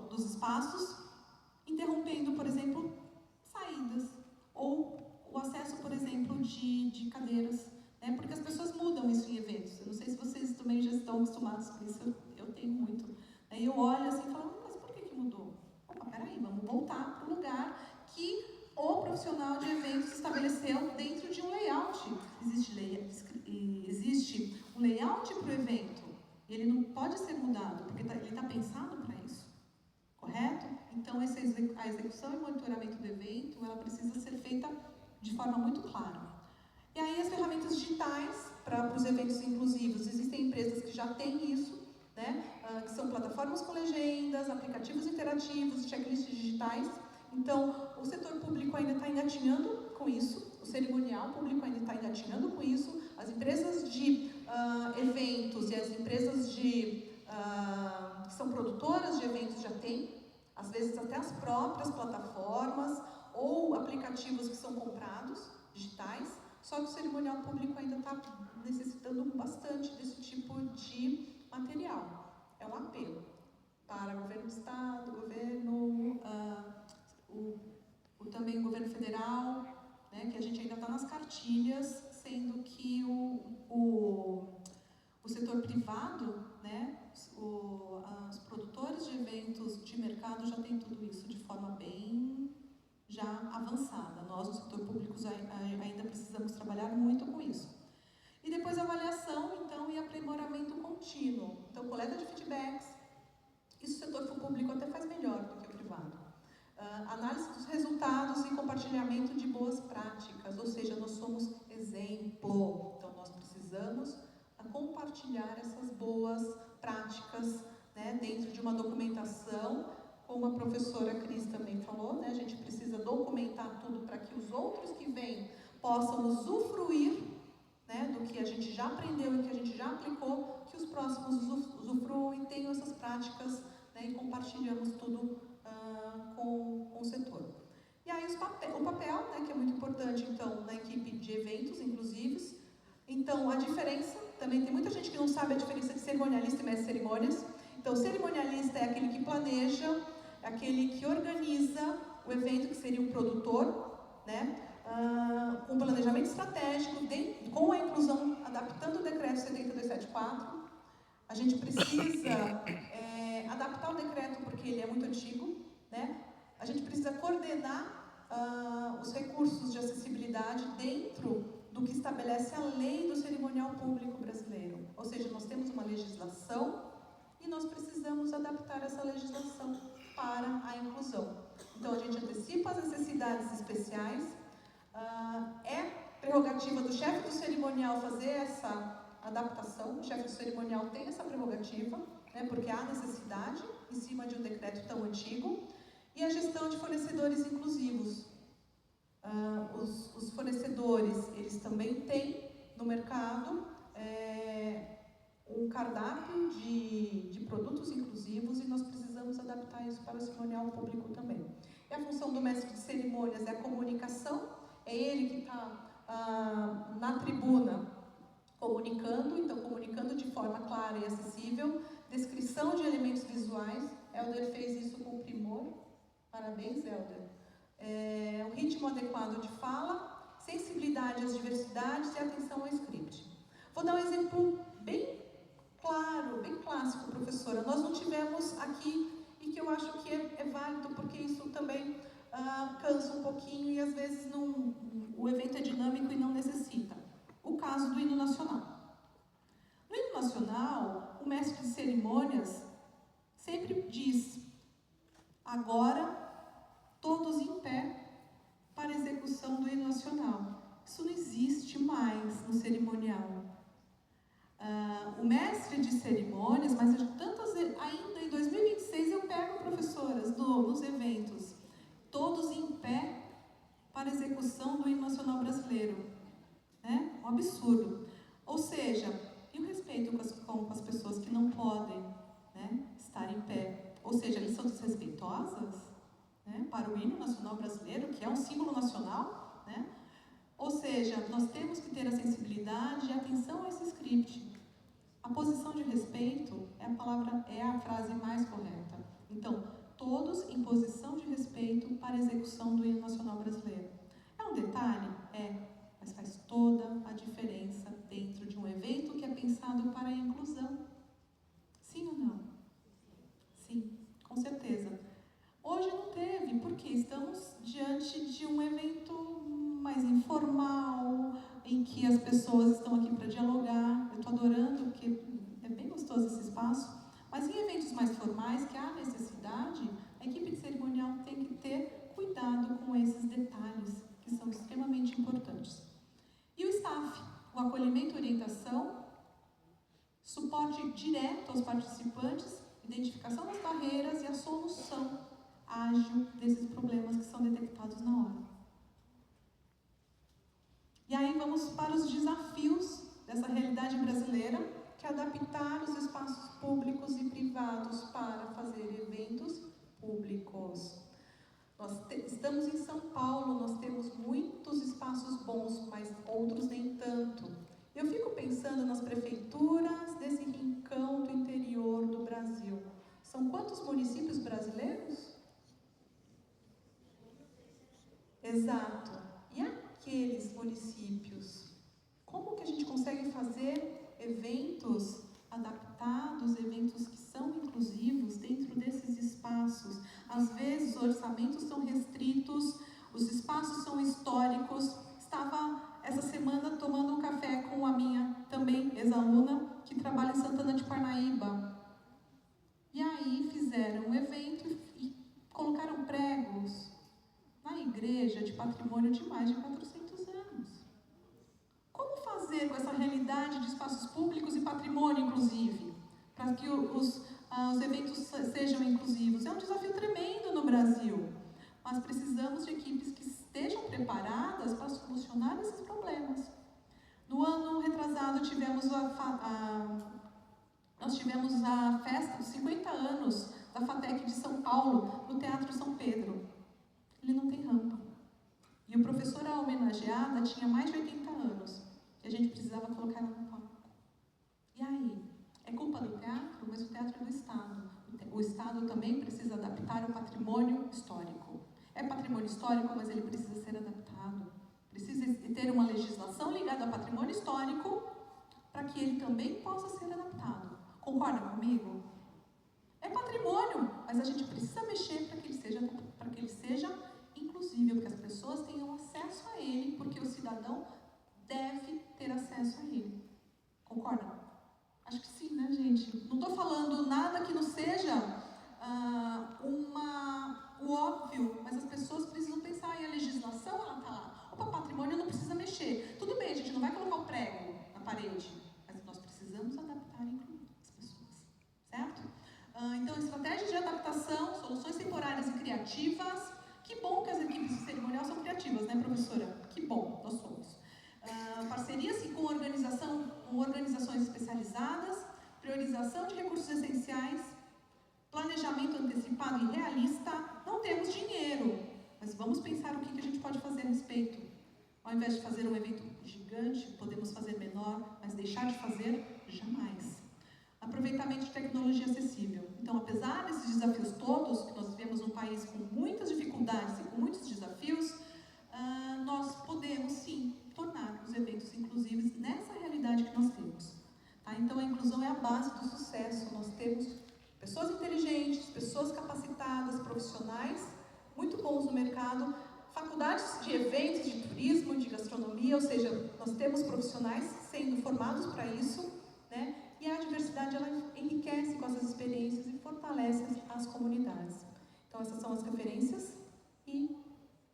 dos espaços, interrompendo, por exemplo, saídas, ou o acesso, por exemplo, de cadeiras, né? Porque as pessoas mudam isso em eventos. Eu não sei se vocês também já estão acostumados com isso, eu tenho muito. Aí eu olho assim e falo, mas por que mudou? Opa, peraí, vamos voltar para o lugar que o profissional de eventos estabeleceu dentro de um layout. Existe um layout para o evento. Ele não pode ser mudado, porque ele está pensado para isso. Correto? Então, a execução e monitoramento do evento, ela precisa ser feita de forma muito clara. E aí, as ferramentas digitais para os eventos inclusivos. Existem empresas que já têm isso, né? Que são plataformas com legendas, aplicativos interativos, checklists digitais. Então, o setor público ainda está engatinhando com isso, o cerimonial público ainda está engatinhando com isso, as empresas de eventos e as empresas que são produtoras de eventos já têm, às vezes até as próprias plataformas ou aplicativos que são comprados, digitais, só que o cerimonial público ainda está necessitando bastante desse tipo de material. É um apelo para o governo do estado, também o governo federal, né, que a gente ainda está nas cartilhas, sendo que o setor privado, né, os produtores de eventos de mercado já têm tudo isso de forma bem já avançada. Nós, no setor público, ainda precisamos trabalhar muito com isso. E depois avaliação, então, e aprimoramento contínuo. Então, coleta de feedbacks, isso o setor público até faz melhor do que o privado. Análise dos resultados e compartilhamento de boas práticas, ou seja, nós somos exemplo, então nós precisamos compartilhar essas boas práticas, né, dentro de uma documentação, como a professora Cris também falou, né, a gente precisa documentar tudo para que os outros que vêm possam usufruir, né, do que a gente já aprendeu e que a gente já aplicou, que os próximos usufruem, tenham essas práticas, né, e compartilhamos tudo com o setor. E aí o papel, né, que é muito importante, então, na equipe de eventos inclusivos. Então, a diferença, também tem muita gente que não sabe a diferença de cerimonialista e mestre de cerimônias. Então, o cerimonialista é aquele que planeja, é aquele que organiza o evento, que seria o produtor, né, com planejamento estratégico, com a inclusão, adaptando o decreto 70274. A gente precisa adaptar o decreto porque ele é muito antigo, né? A gente precisa coordenar os recursos de acessibilidade dentro do que estabelece a lei do cerimonial público brasileiro. Ou seja, nós temos uma legislação e nós precisamos adaptar essa legislação para a inclusão. Então, a gente antecipa as necessidades especiais. É prerrogativa do chefe do cerimonial fazer essa adaptação. O chefe do cerimonial tem essa prerrogativa, né, porque há necessidade em cima de um decreto tão antigo. E a gestão de fornecedores inclusivos. Os fornecedores, eles também têm no mercado um cardápio de produtos inclusivos e nós precisamos adaptar isso para o cerimonial público também. E a função do mestre de cerimônias é a comunicação, é ele que está na tribuna comunicando, então comunicando de forma clara e acessível, descrição de elementos visuais. Helder fez isso com primor, parabéns, Helder. Um ritmo adequado de fala, sensibilidade às diversidades e atenção ao script. Vou dar um exemplo bem claro, bem clássico, professora. Nós não tivemos aqui, e que eu acho que é válido, porque isso também cansa um pouquinho e às vezes o evento é dinâmico e não necessita. O caso do hino nacional. No hino nacional, o mestre de cerimônias sempre diz: agora todos em pé para a execução do hino nacional. Isso não existe mais no cerimonial. O mestre de cerimônias, mas ainda em 2026 eu pego professoras nos eventos, todos em pé para a execução do hino nacional brasileiro. Né? Um absurdo. Ou seja, e o respeito com as pessoas que não podem, né, estar em pé? Ou seja, eles são desrespeitosas, né, para o hino nacional brasileiro, que é um símbolo nacional, né? Ou seja, nós temos que ter a sensibilidade e atenção a esse script. A posição de respeito é a frase mais correta. Então, todos em posição de respeito para a execução do hino nacional brasileiro. É um detalhe? É, mas faz toda a diferença dentro de um evento que é pensado para a inclusão. Sim ou não? Sim, com certeza. Hoje não teve, porque estamos diante de um evento mais informal, em que as pessoas estão aqui para dialogar. Eu estou adorando, porque é bem gostoso esse espaço. Mas em eventos mais formais, que há necessidade, a equipe de cerimonial tem que ter cuidado com esses detalhes, que são extremamente importantes. E o staff, o acolhimento e orientação, suporte direto aos participantes, identificação das barreiras e a solução ágil desses problemas que são detectados na hora. E aí vamos para os desafios dessa realidade brasileira, que é adaptar os espaços públicos e privados para fazer eventos públicos. Estamos em São Paulo, nós temos muitos espaços bons, mas outros nem tanto. Eu fico pensando nas prefeituras desse rincão do interior do Brasil. São quantos municípios brasileiros? Exato. E aqueles municípios? Como que a gente consegue fazer eventos adaptados, eventos que são inclusivos dentro desses espaços? Às vezes os orçamentos são restritos, os espaços são históricos. Estava essa semana tomando um café com a minha também ex-aluna, que trabalha em Santana de Parnaíba. E aí fizeram um evento e colocaram pregos na igreja de patrimônio de mais de 400 anos. Como fazer com essa realidade de espaços públicos e patrimônio, inclusive, para que os eventos sejam inclusivos? É um desafio tremendo no Brasil, mas precisamos de equipes que estejam preparadas para solucionar esses problemas. No ano retrasado, nós tivemos a festa dos 50 anos da FATEC de São Paulo, no Teatro São Pedro. Ele não tem rampa. E o professor, a homenageada, tinha mais de 80 anos. E a gente precisava colocar ela no palco. E aí? É culpa do teatro, mas o teatro é do Estado. O Estado também precisa adaptar o patrimônio histórico. É patrimônio histórico, mas ele precisa ser adaptado. Precisa ter uma legislação ligada ao patrimônio histórico para que ele também possa ser adaptado. Concorda comigo? É patrimônio, mas a gente precisa mexer para que ele seja inclusível, para que as pessoas tenham acesso a ele, porque o cidadão deve ter acesso a ele. Concorda? Acho que sim, né, gente? Não estou falando nada que não seja o óbvio, mas as pessoas precisam pensar, e a legislação, ela está lá. Opa, patrimônio não precisa mexer. Tudo bem, a gente não vai colocar o prego na parede, mas nós precisamos adaptar e incluir as pessoas, certo? Então, estratégias de adaptação, soluções temporárias e criativas. Que bom que as equipes de cerimonial são criativas, né, professora? Que bom, nós somos. Parcerias com organizações especializadas, priorização de recursos essenciais, planejamento antecipado e realista. Não temos dinheiro, mas vamos pensar o que a gente pode fazer a respeito. Ao invés de fazer um evento gigante, podemos fazer menor, mas deixar de fazer, jamais. Aproveitamento de tecnologia acessível. Então, apesar desses desafios todos, que nós vivemos num país com muitas dificuldades e com muitos desafios, nós podemos, sim, tornar os eventos inclusivos nessa realidade que nós temos. Tá? Então, a inclusão é a base do sucesso. Nós temos pessoas inteligentes, pessoas capacitadas, profissionais muito bons no mercado, faculdades de eventos, de turismo, de gastronomia, ou seja, nós temos profissionais sendo formados para isso, né? E a diversidade, ela enriquece com essas experiências e fortalece as comunidades. Então, essas são as referências e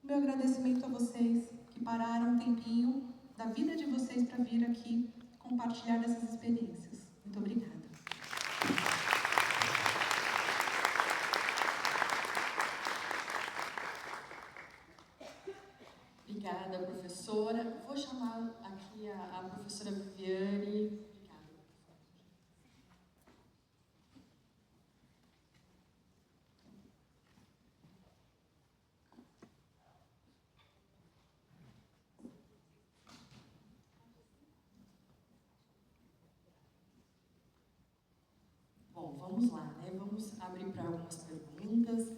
meu agradecimento a vocês que pararam um tempinho da vida de vocês para vir aqui compartilhar dessas experiências. Muito obrigada. Obrigada, professora. Vou chamar aqui a professora Viviane. vamos lá, né? Vamos abrir para algumas perguntas.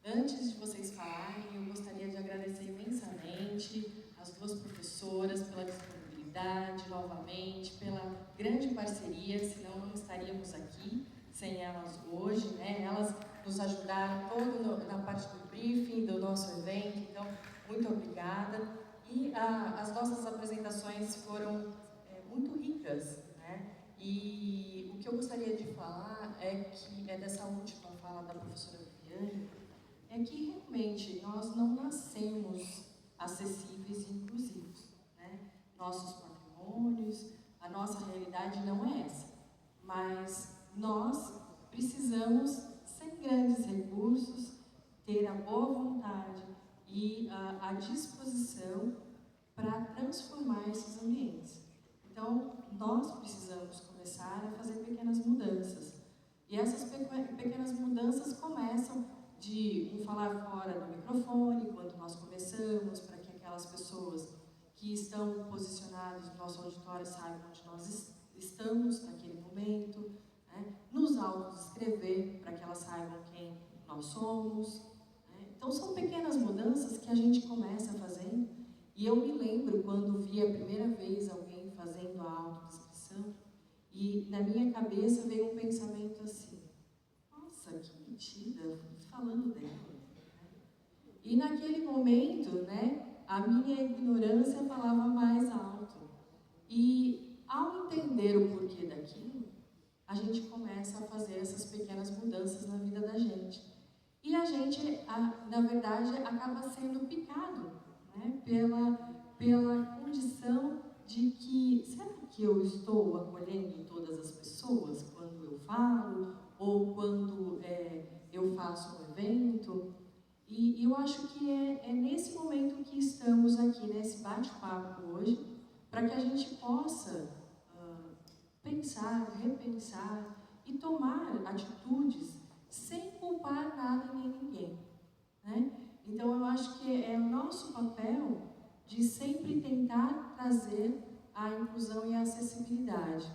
Antes de vocês falarem, eu gostaria de agradecer imensamente as duas professoras pela disponibilidade, novamente, pela grande parceria, senão não estaríamos aqui sem elas hoje, né? Elas nos ajudaram todo na parte do briefing, do nosso evento, então, muito obrigada. E as nossas apresentações foram muito ricas, né? E o que eu gostaria de falar é dessa última fala da professora Viviane, é que realmente nós não nascemos acessíveis e inclusivos, né? Nossos patrimônios, a nossa realidade não é essa, mas nós precisamos, sem grandes recursos, ter a boa vontade e a disposição para transformar esses ambientes. Então, nós precisamos começar a fazer pequenas mudanças. E essas pequenas mudanças começam de um falar fora do microfone, quando nós começamos, para que aquelas pessoas que estão posicionadas no nosso auditório saibam onde nós estamos naquele momento, né? Nos autodescrever, para que elas saibam quem nós somos. Né? Então, são pequenas mudanças que a gente começa fazendo. E eu me lembro quando vi a primeira vez alguém fazendo a autodescrição, e na minha cabeça veio um pensamento assim: nossa, que metida, falando dela. E naquele momento, né, a minha ignorância falava mais alto. E ao entender o porquê daquilo, a gente começa a fazer essas pequenas mudanças na vida da gente. E a gente, na verdade, acaba sendo picado, né, pela condição de que, será que eu estou acolhendo todas as pessoas quando eu falo, ou quando eu faço um evento? E eu acho que é nesse momento que estamos aqui, nesse bate-papo hoje, para que a gente possa pensar, repensar e tomar atitudes sem culpar nada nem ninguém, né? Então, eu acho que é o nosso papel de sempre tentar trazer a inclusão e a acessibilidade.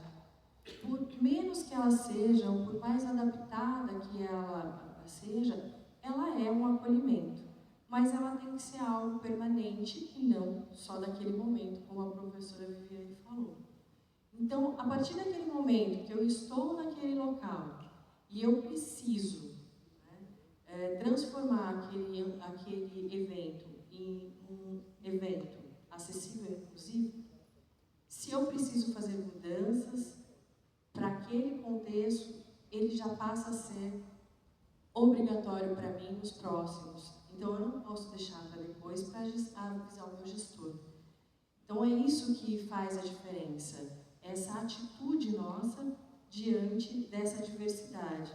Por menos que ela seja, ou por mais adaptada que ela seja, ela é um acolhimento. Mas ela tem que ser algo permanente e não só daquele momento, como a professora Viviane falou. Então, a partir daquele momento que eu estou naquele local e eu preciso transformar aquele evento em um evento acessível e inclusivo, se eu preciso fazer mudanças para aquele contexto, ele já passa a ser obrigatório para mim nos próximos. Então, eu não posso deixar para depois para avisar o meu gestor. Então, é isso que faz a diferença, essa atitude nossa diante dessa diversidade.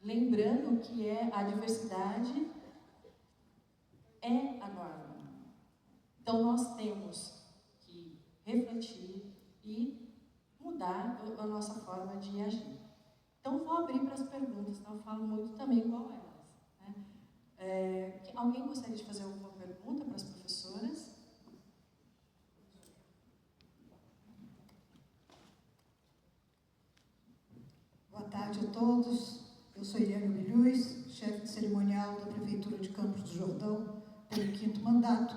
Lembrando que a diversidade é a norma. Então, nós temos que refletir e mudar a nossa forma de agir. Então, vou abrir para as perguntas, então eu falo muito também igual elas. Né? Alguém gostaria de fazer alguma pergunta para as professoras? Boa tarde a todos. Eu sou Eliane Bilhuz, chefe de cerimonial da Prefeitura de Campos do Jordão pelo 5º mandato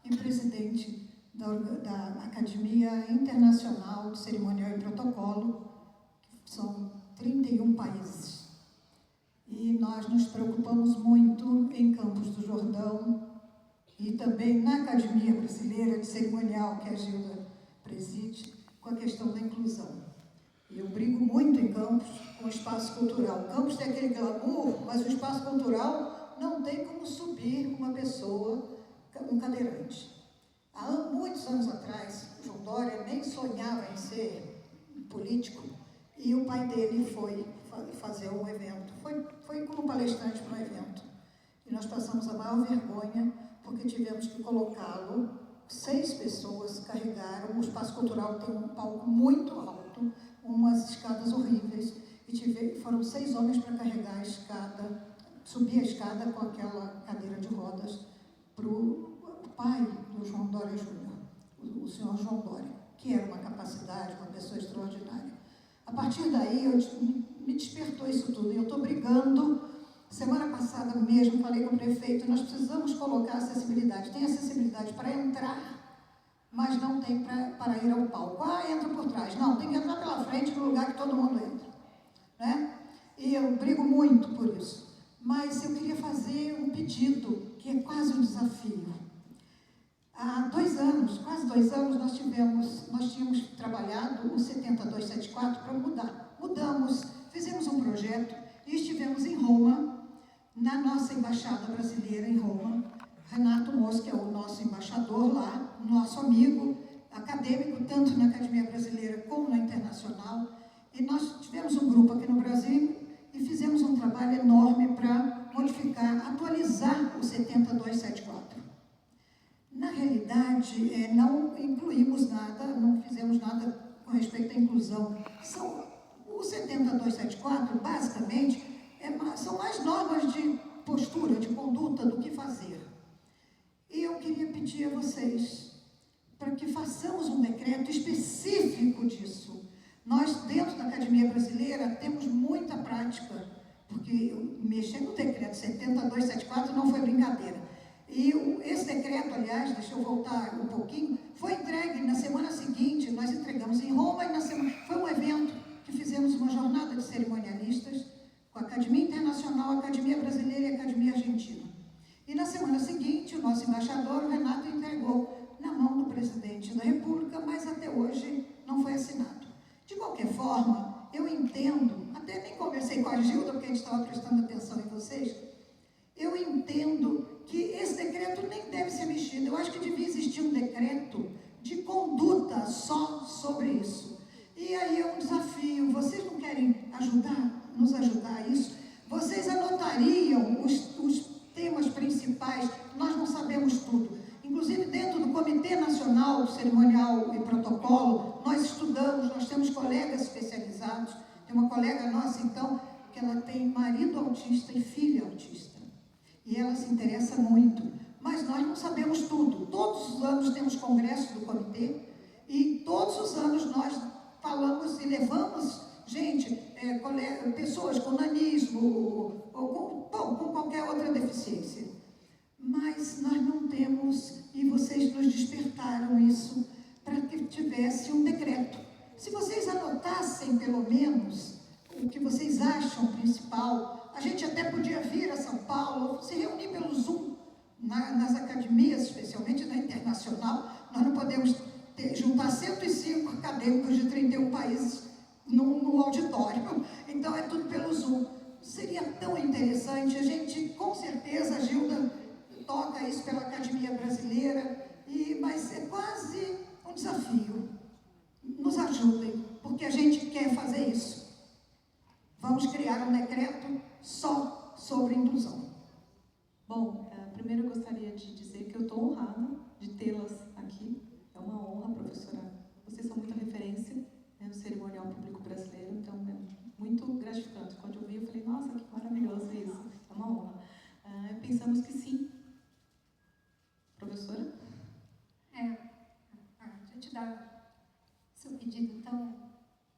e presidente da Academia Internacional de Cerimonial e Protocolo, que são 31 países. E nós nos preocupamos muito em Campos do Jordão e também na Academia Brasileira de Cerimonial, que a Gilda preside, com a questão da inclusão. Eu brigo muito em Campos com o espaço cultural. Campos tem aquele glamour, mas o espaço cultural não tem como subir uma pessoa, um cadeirante. Há muitos anos atrás, o João Dória nem sonhava em ser político, e o pai dele foi fazer um evento, foi como palestrante para um evento. E nós passamos a maior vergonha, porque tivemos que colocá-lo, 6 pessoas carregaram, o espaço cultural tem um palco muito alto, umas escadas horríveis, e foram 6 homens para carregar a escada, subir a escada com aquela cadeira de rodas para o pai do João Dória Júnior, o senhor João Dória, que era uma capacidade, uma pessoa extraordinária. A partir daí, me despertou isso tudo. E eu estou brigando. Semana passada mesmo, falei com o prefeito, nós precisamos colocar acessibilidade. Tem acessibilidade para entrar, mas não tem para ir ao palco. Ah, entra por trás. Não, tem que entrar pela frente, no lugar que todo mundo entra. Né? E eu brigo muito por isso. Mas eu queria fazer um pedido, que é quase um desafio. Há 2 anos, quase 2 anos, nós tínhamos trabalhado o 70274 para mudar. Mudamos, fizemos um projeto e estivemos em Roma, na nossa embaixada brasileira em Roma. Renato Mosca é o nosso embaixador lá, nosso amigo acadêmico, tanto na Academia Brasileira como na Internacional. E nós tivemos um grupo aqui no Brasil e fizemos um trabalho enorme para modificar, atualizar o 70274. Na realidade, não incluímos nada, não fizemos nada com respeito à inclusão. O 70274, basicamente, são mais normas de postura, de conduta, do que fazer. E eu queria pedir a vocês para que façamos um decreto específico disso. Nós, dentro da Academia Brasileira, temos muita prática, porque mexer no decreto 70274 não foi brincadeira. E esse decreto, aliás, deixa eu voltar um pouquinho, foi entregue na semana seguinte, nós entregamos em Roma, e foi um evento que fizemos uma jornada de cerimonialistas com a Academia Internacional, a Academia Brasileira e a Academia Argentina. E na semana seguinte, o nosso embaixador, o Renato, entregou na mão do presidente da República, mas até hoje não foi assinado. De qualquer forma, eu entendo, até nem conversei com a Gilda, porque a gente estava prestando atenção em vocês, eu entendo que esse decreto nem deve ser mexido. Eu acho que devia existir um decreto de conduta só sobre isso. E aí é um desafio. Vocês não querem nos ajudar a isso? Vocês anotariam os temas principais? Nós não sabemos tudo. Inclusive, dentro do Comitê Nacional de Cerimonial e Protocolo, nós estudamos, nós temos colegas especializados. Tem uma colega nossa, então, que ela tem marido autista e filha autista. E ela se interessa muito. Mas nós não sabemos tudo. Todos os anos temos congresso do comitê e todos os anos nós falamos e levamos, pessoas com nanismo ou com qualquer outra deficiência. Mas nós não temos, e vocês nos despertaram isso, para que tivesse um decreto. Se vocês anotassem, pelo menos, o que vocês acham principal, a gente até podia vir a São Paulo, se reunir pelo Zoom, nas academias, especialmente na Internacional. Nós não podemos juntar 105 acadêmicos de 31 países no auditório, então é tudo pelo Zoom. Seria tão interessante, a gente, com certeza, a Gilda toca isso pela Academia Brasileira, mas é quase um desafio. Nos ajudem, porque a gente quer fazer isso. Vamos criar um decreto só sobre inclusão. Bom, primeiro eu gostaria de dizer que eu estou honrada de tê-las aqui. É uma honra, professora. Vocês são muita referência, né, no cerimonial público brasileiro, então é muito gratificante. Quando eu vi, eu falei, nossa, que maravilhoso isso. É uma honra. Pensamos que sim. Professora? Diante da seu pedido tão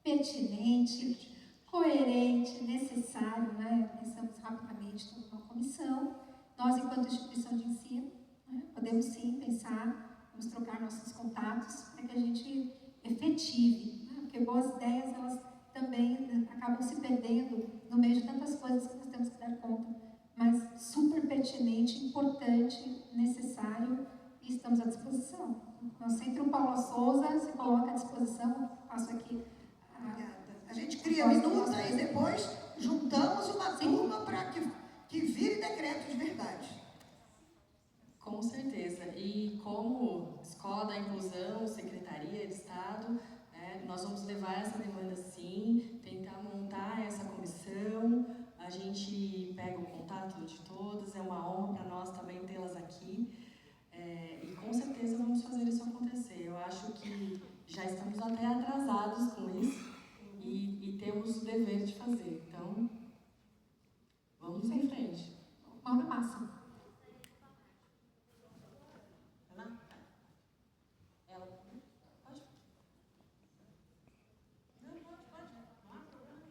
pertinente, coerente, necessário, né? Pensamos rapidamente toda uma comissão. Nós, enquanto instituição de ensino, né, podemos sim pensar, vamos trocar nossos contatos para que a gente efetive, né? Porque boas ideias, elas também acabam se perdendo no meio de tantas coisas que nós temos que dar conta, mas super pertinente, importante, necessário, e estamos à disposição. No Centro Paula Souza se coloca à disposição, passo aqui. A gente cria minuta e depois juntamos uma turma para que vire decreto de verdade. Com certeza. E como Escola da Inclusão, Secretaria de Estado, nós vamos levar essa demanda sim, tentar montar essa comissão. A gente pega o contato de todas, é uma honra para nós também tê-las aqui. E com certeza vamos fazer isso acontecer. Eu acho que já estamos até atrasados com isso e temos o dever de fazer. Então, vamos em frente. Mão na massa. Ela pode? Não, pode. Não há problema.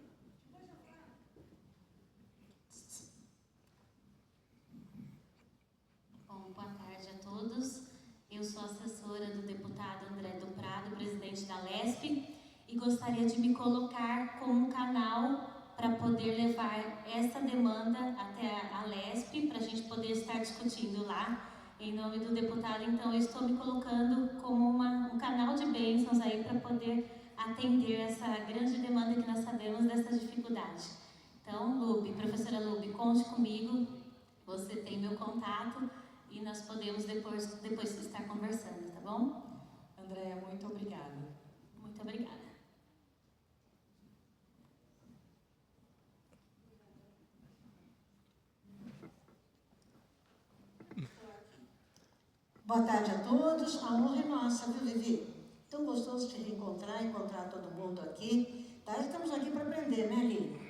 todos. Eu sou assessora do deputado André do Prado, presidente da LESP, e gostaria de me colocar como um canal para poder levar essa demanda até a LESP, para a gente poder estar discutindo lá, em nome do deputado. Então, eu estou me colocando como um canal de bênçãos aí para poder atender essa grande demanda que nós sabemos dessa dificuldade. Então, Lupe, professora Lupe, conte comigo, você tem meu contato e nós podemos depois estar conversando, tá bom? Andréia, muito obrigada. Muito obrigada. Boa tarde a todos. A honra é nossa, viu, Vivi? Tão gostoso te reencontrar, encontrar todo mundo aqui. Tá? Estamos aqui para aprender, né, Lili?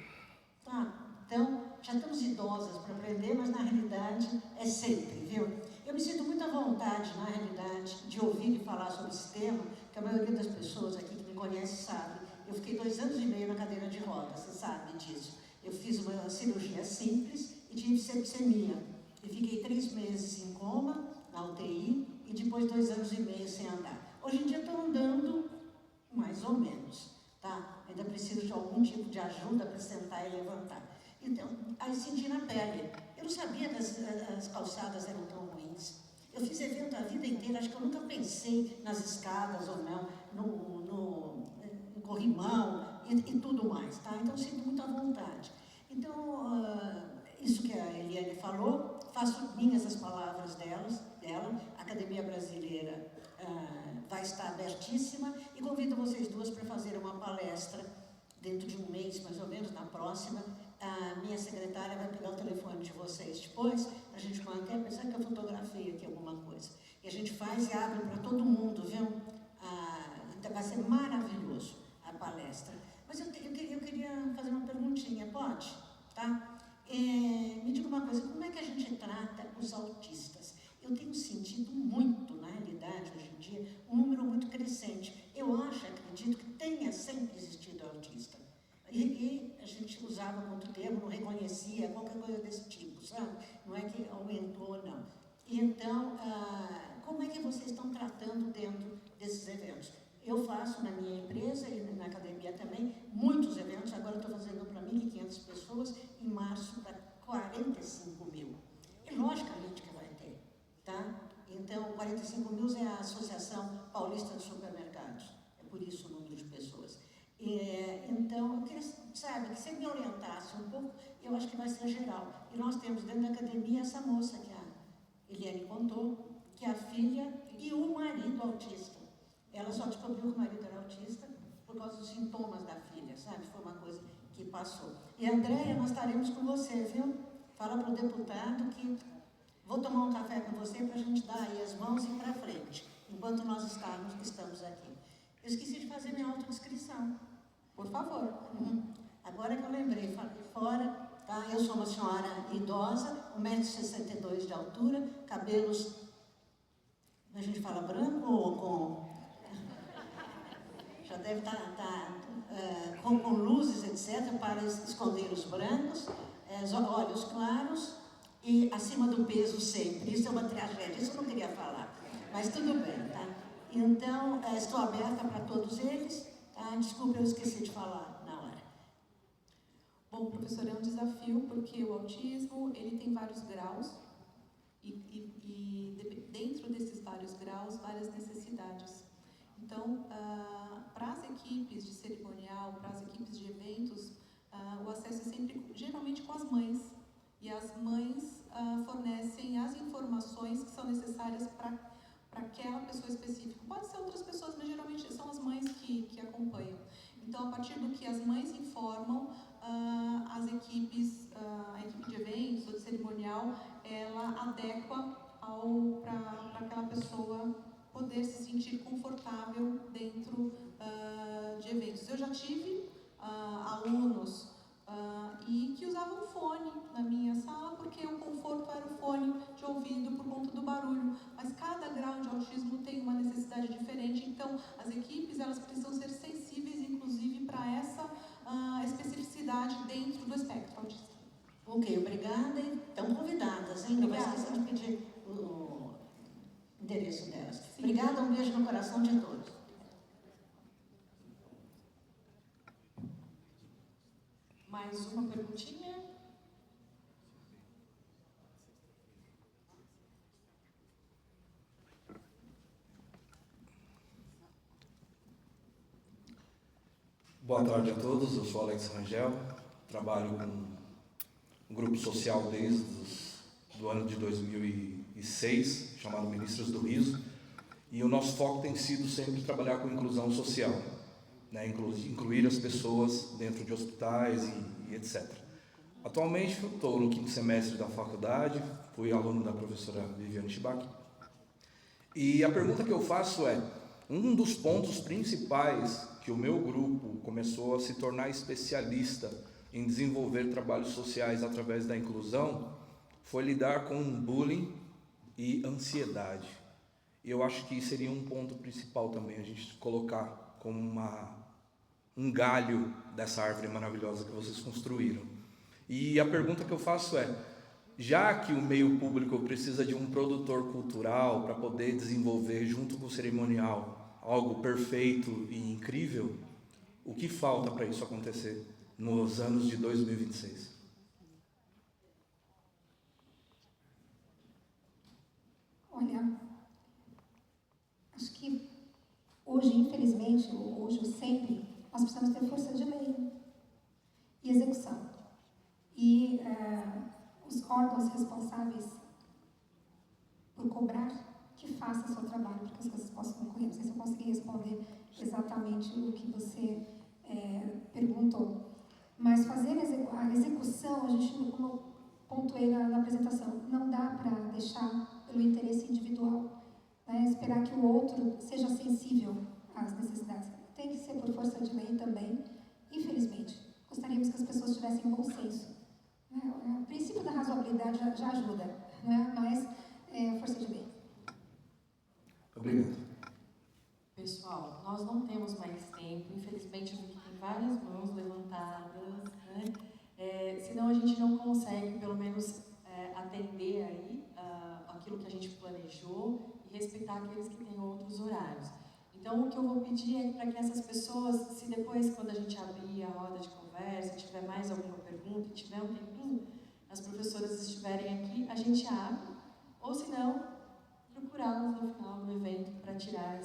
Tá? Então, já estamos idosas para aprender, mas na realidade é sempre, viu? Eu me sinto muito à vontade, na realidade, de ouvir e falar sobre esse tema, que a maioria das pessoas aqui que me conhece sabe. Eu fiquei 2 anos e meio na cadeira de rodas, você sabe disso. Eu fiz uma cirurgia simples e tive septicemia. E fiquei 3 meses em coma, na UTI, e depois 2 anos e meio sem andar. Hoje em dia estou andando mais ou menos, tá? Ainda preciso de algum tipo de ajuda para sentar e levantar. Então, aí senti na pele. Eu não sabia que as calçadas eram tão ruins. Eu fiz evento a vida inteira, acho que eu nunca pensei nas escadas ou não, no corrimão e tudo mais, tá? Então, sinto muito à vontade. Então, isso que a Eliane falou, faço minhas as palavras dela. A Academia Brasileira vai estar abertíssima e convido vocês duas para fazer uma palestra dentro de 1 mês, mais ou menos, na próxima. A minha secretária vai pegar o telefone de vocês depois, a gente manter, pensar que eu fotografei aqui alguma coisa. E a gente faz e abre para todo mundo, viu? Então vai ser maravilhoso a palestra. Mas eu queria fazer uma perguntinha, pode? Tá? Me diga uma coisa, como é que a gente trata os autistas? Eu tenho sentido muito, na realidade, hoje em dia, um número muito crescente. Eu acredito que tenha sempre existido autista. E a gente usava muito termo, não reconhecia, qualquer coisa desse tipo, sabe? Não é que aumentou, não. E então, como é que vocês estão tratando dentro desses eventos? Eu faço na minha empresa e na academia também muitos eventos. Agora estou fazendo para 1.500 pessoas, em março para 45 mil. E logicamente que vai ter, tá? Então, 45 mil é a Associação Paulista de Supermercados. É por isso o número de pessoas. Então, eu queria, sabe, que você me orientasse um pouco, eu acho que vai ser geral. E nós temos dentro da academia essa moça que a Eliane contou, que é a filha e o marido autista. Ela só descobriu que o marido era autista por causa dos sintomas da filha, sabe? Foi uma coisa que passou. E, Andréia, nós estaremos com você, viu? Fala para o deputado que vou tomar um café com você para a gente dar aí as mãos e ir para frente, enquanto nós estamos aqui. Eu esqueci de fazer minha autodescrição. Por favor. Agora que eu lembrei, falei fora, tá? Eu sou uma senhora idosa, 1,62 m de altura, cabelos, a gente fala branco ou com... Já deve estar com luzes, etc., para esconder os brancos, olhos claros e acima do peso sempre. Isso é uma tragédia, isso eu não queria falar, mas tudo bem, tá? Então, estou aberta para todos eles. Desculpe, eu esqueci de falar na hora. Bom, professor, é um desafio porque o autismo ele tem vários graus e dentro desses vários graus, várias necessidades. Então, para as equipes de cerimonial, para as equipes de eventos, o acesso é sempre, geralmente, com as mães. E as mães fornecem as informações que são necessárias para aquela pessoa específica. Pode ser outras pessoas, mas geralmente são as mães que acompanham. Então, a partir do que as mães informam, as equipes, a equipe de eventos ou de cerimonial, ela adequa para aquela pessoa poder se sentir confortável dentro de eventos. Eu já tive alunos e que usavam fone na minha sala porque o conforto era o fone de ouvido por conta do barulho, mas cada grau de autismo tem uma necessidade diferente, então as equipes elas precisam ser sensíveis inclusive para essa especificidade dentro do espectro autista. Ok, obrigada. Estão convidadas, hein? Não vai esquecer de pedir endereço delas. Obrigada, um beijo no coração de todos. Mais uma perguntinha? Boa tarde a todos, eu sou Alex Rangel, trabalho com um grupo social desde o ano de 2006, chamado Ministros do Riso, e o nosso foco tem sido sempre trabalhar com inclusão social, né, incluir as pessoas dentro de hospitais e etc. Atualmente eu estou no 5º semestre da faculdade, fui aluno da professora Viviane Chibak, e a pergunta que eu faço é, um dos pontos principais que o meu grupo começou a se tornar especialista em desenvolver trabalhos sociais através da inclusão foi lidar com bullying e ansiedade. E eu acho que seria um ponto principal também, a gente colocar como um galho dessa árvore maravilhosa que vocês construíram. E a pergunta que eu faço é, já que o meio público precisa de um produtor cultural para poder desenvolver junto com o cerimonial algo perfeito e incrível, o que falta para isso acontecer nos anos de 2026? Olha, acho que hoje, infelizmente, hoje ou sempre, nós precisamos ter força de lei e execução. E os órgãos responsáveis por cobrar que faça o seu trabalho, para que as coisas possam ocorrer. Não sei se eu consegui responder exatamente o que você perguntou. Mas fazer a execução, a gente, como eu pontuei na apresentação, não dá para deixar pelo interesse individual, né? Esperar que o outro seja sensível às necessidades. Tem que ser por força de lei também, infelizmente. Gostaríamos que as pessoas tivessem bom senso. O princípio da razoabilidade já ajuda, né? Mas força de lei. Obrigado. Pessoal, nós não temos mais tempo, infelizmente eu vi que tem várias mãos levantadas, né? Senão a gente não consegue, pelo menos, atender aí aquilo que a gente planejou e respeitar aqueles que têm outros horários. Então, o que eu vou pedir é para que essas pessoas, se depois, quando a gente abrir a roda de conversa, tiver mais alguma pergunta e tiver um tempinho, as professoras estiverem aqui, a gente abre, ou se não, procurá-las no final do evento para tirar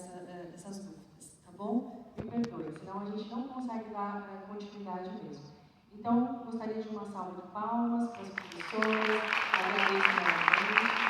essas dúvidas, tá bom? Me perdoe, senão a gente não consegue dar continuidade mesmo. Então, gostaria de uma salva de palmas para as professoras, agradeço novamente.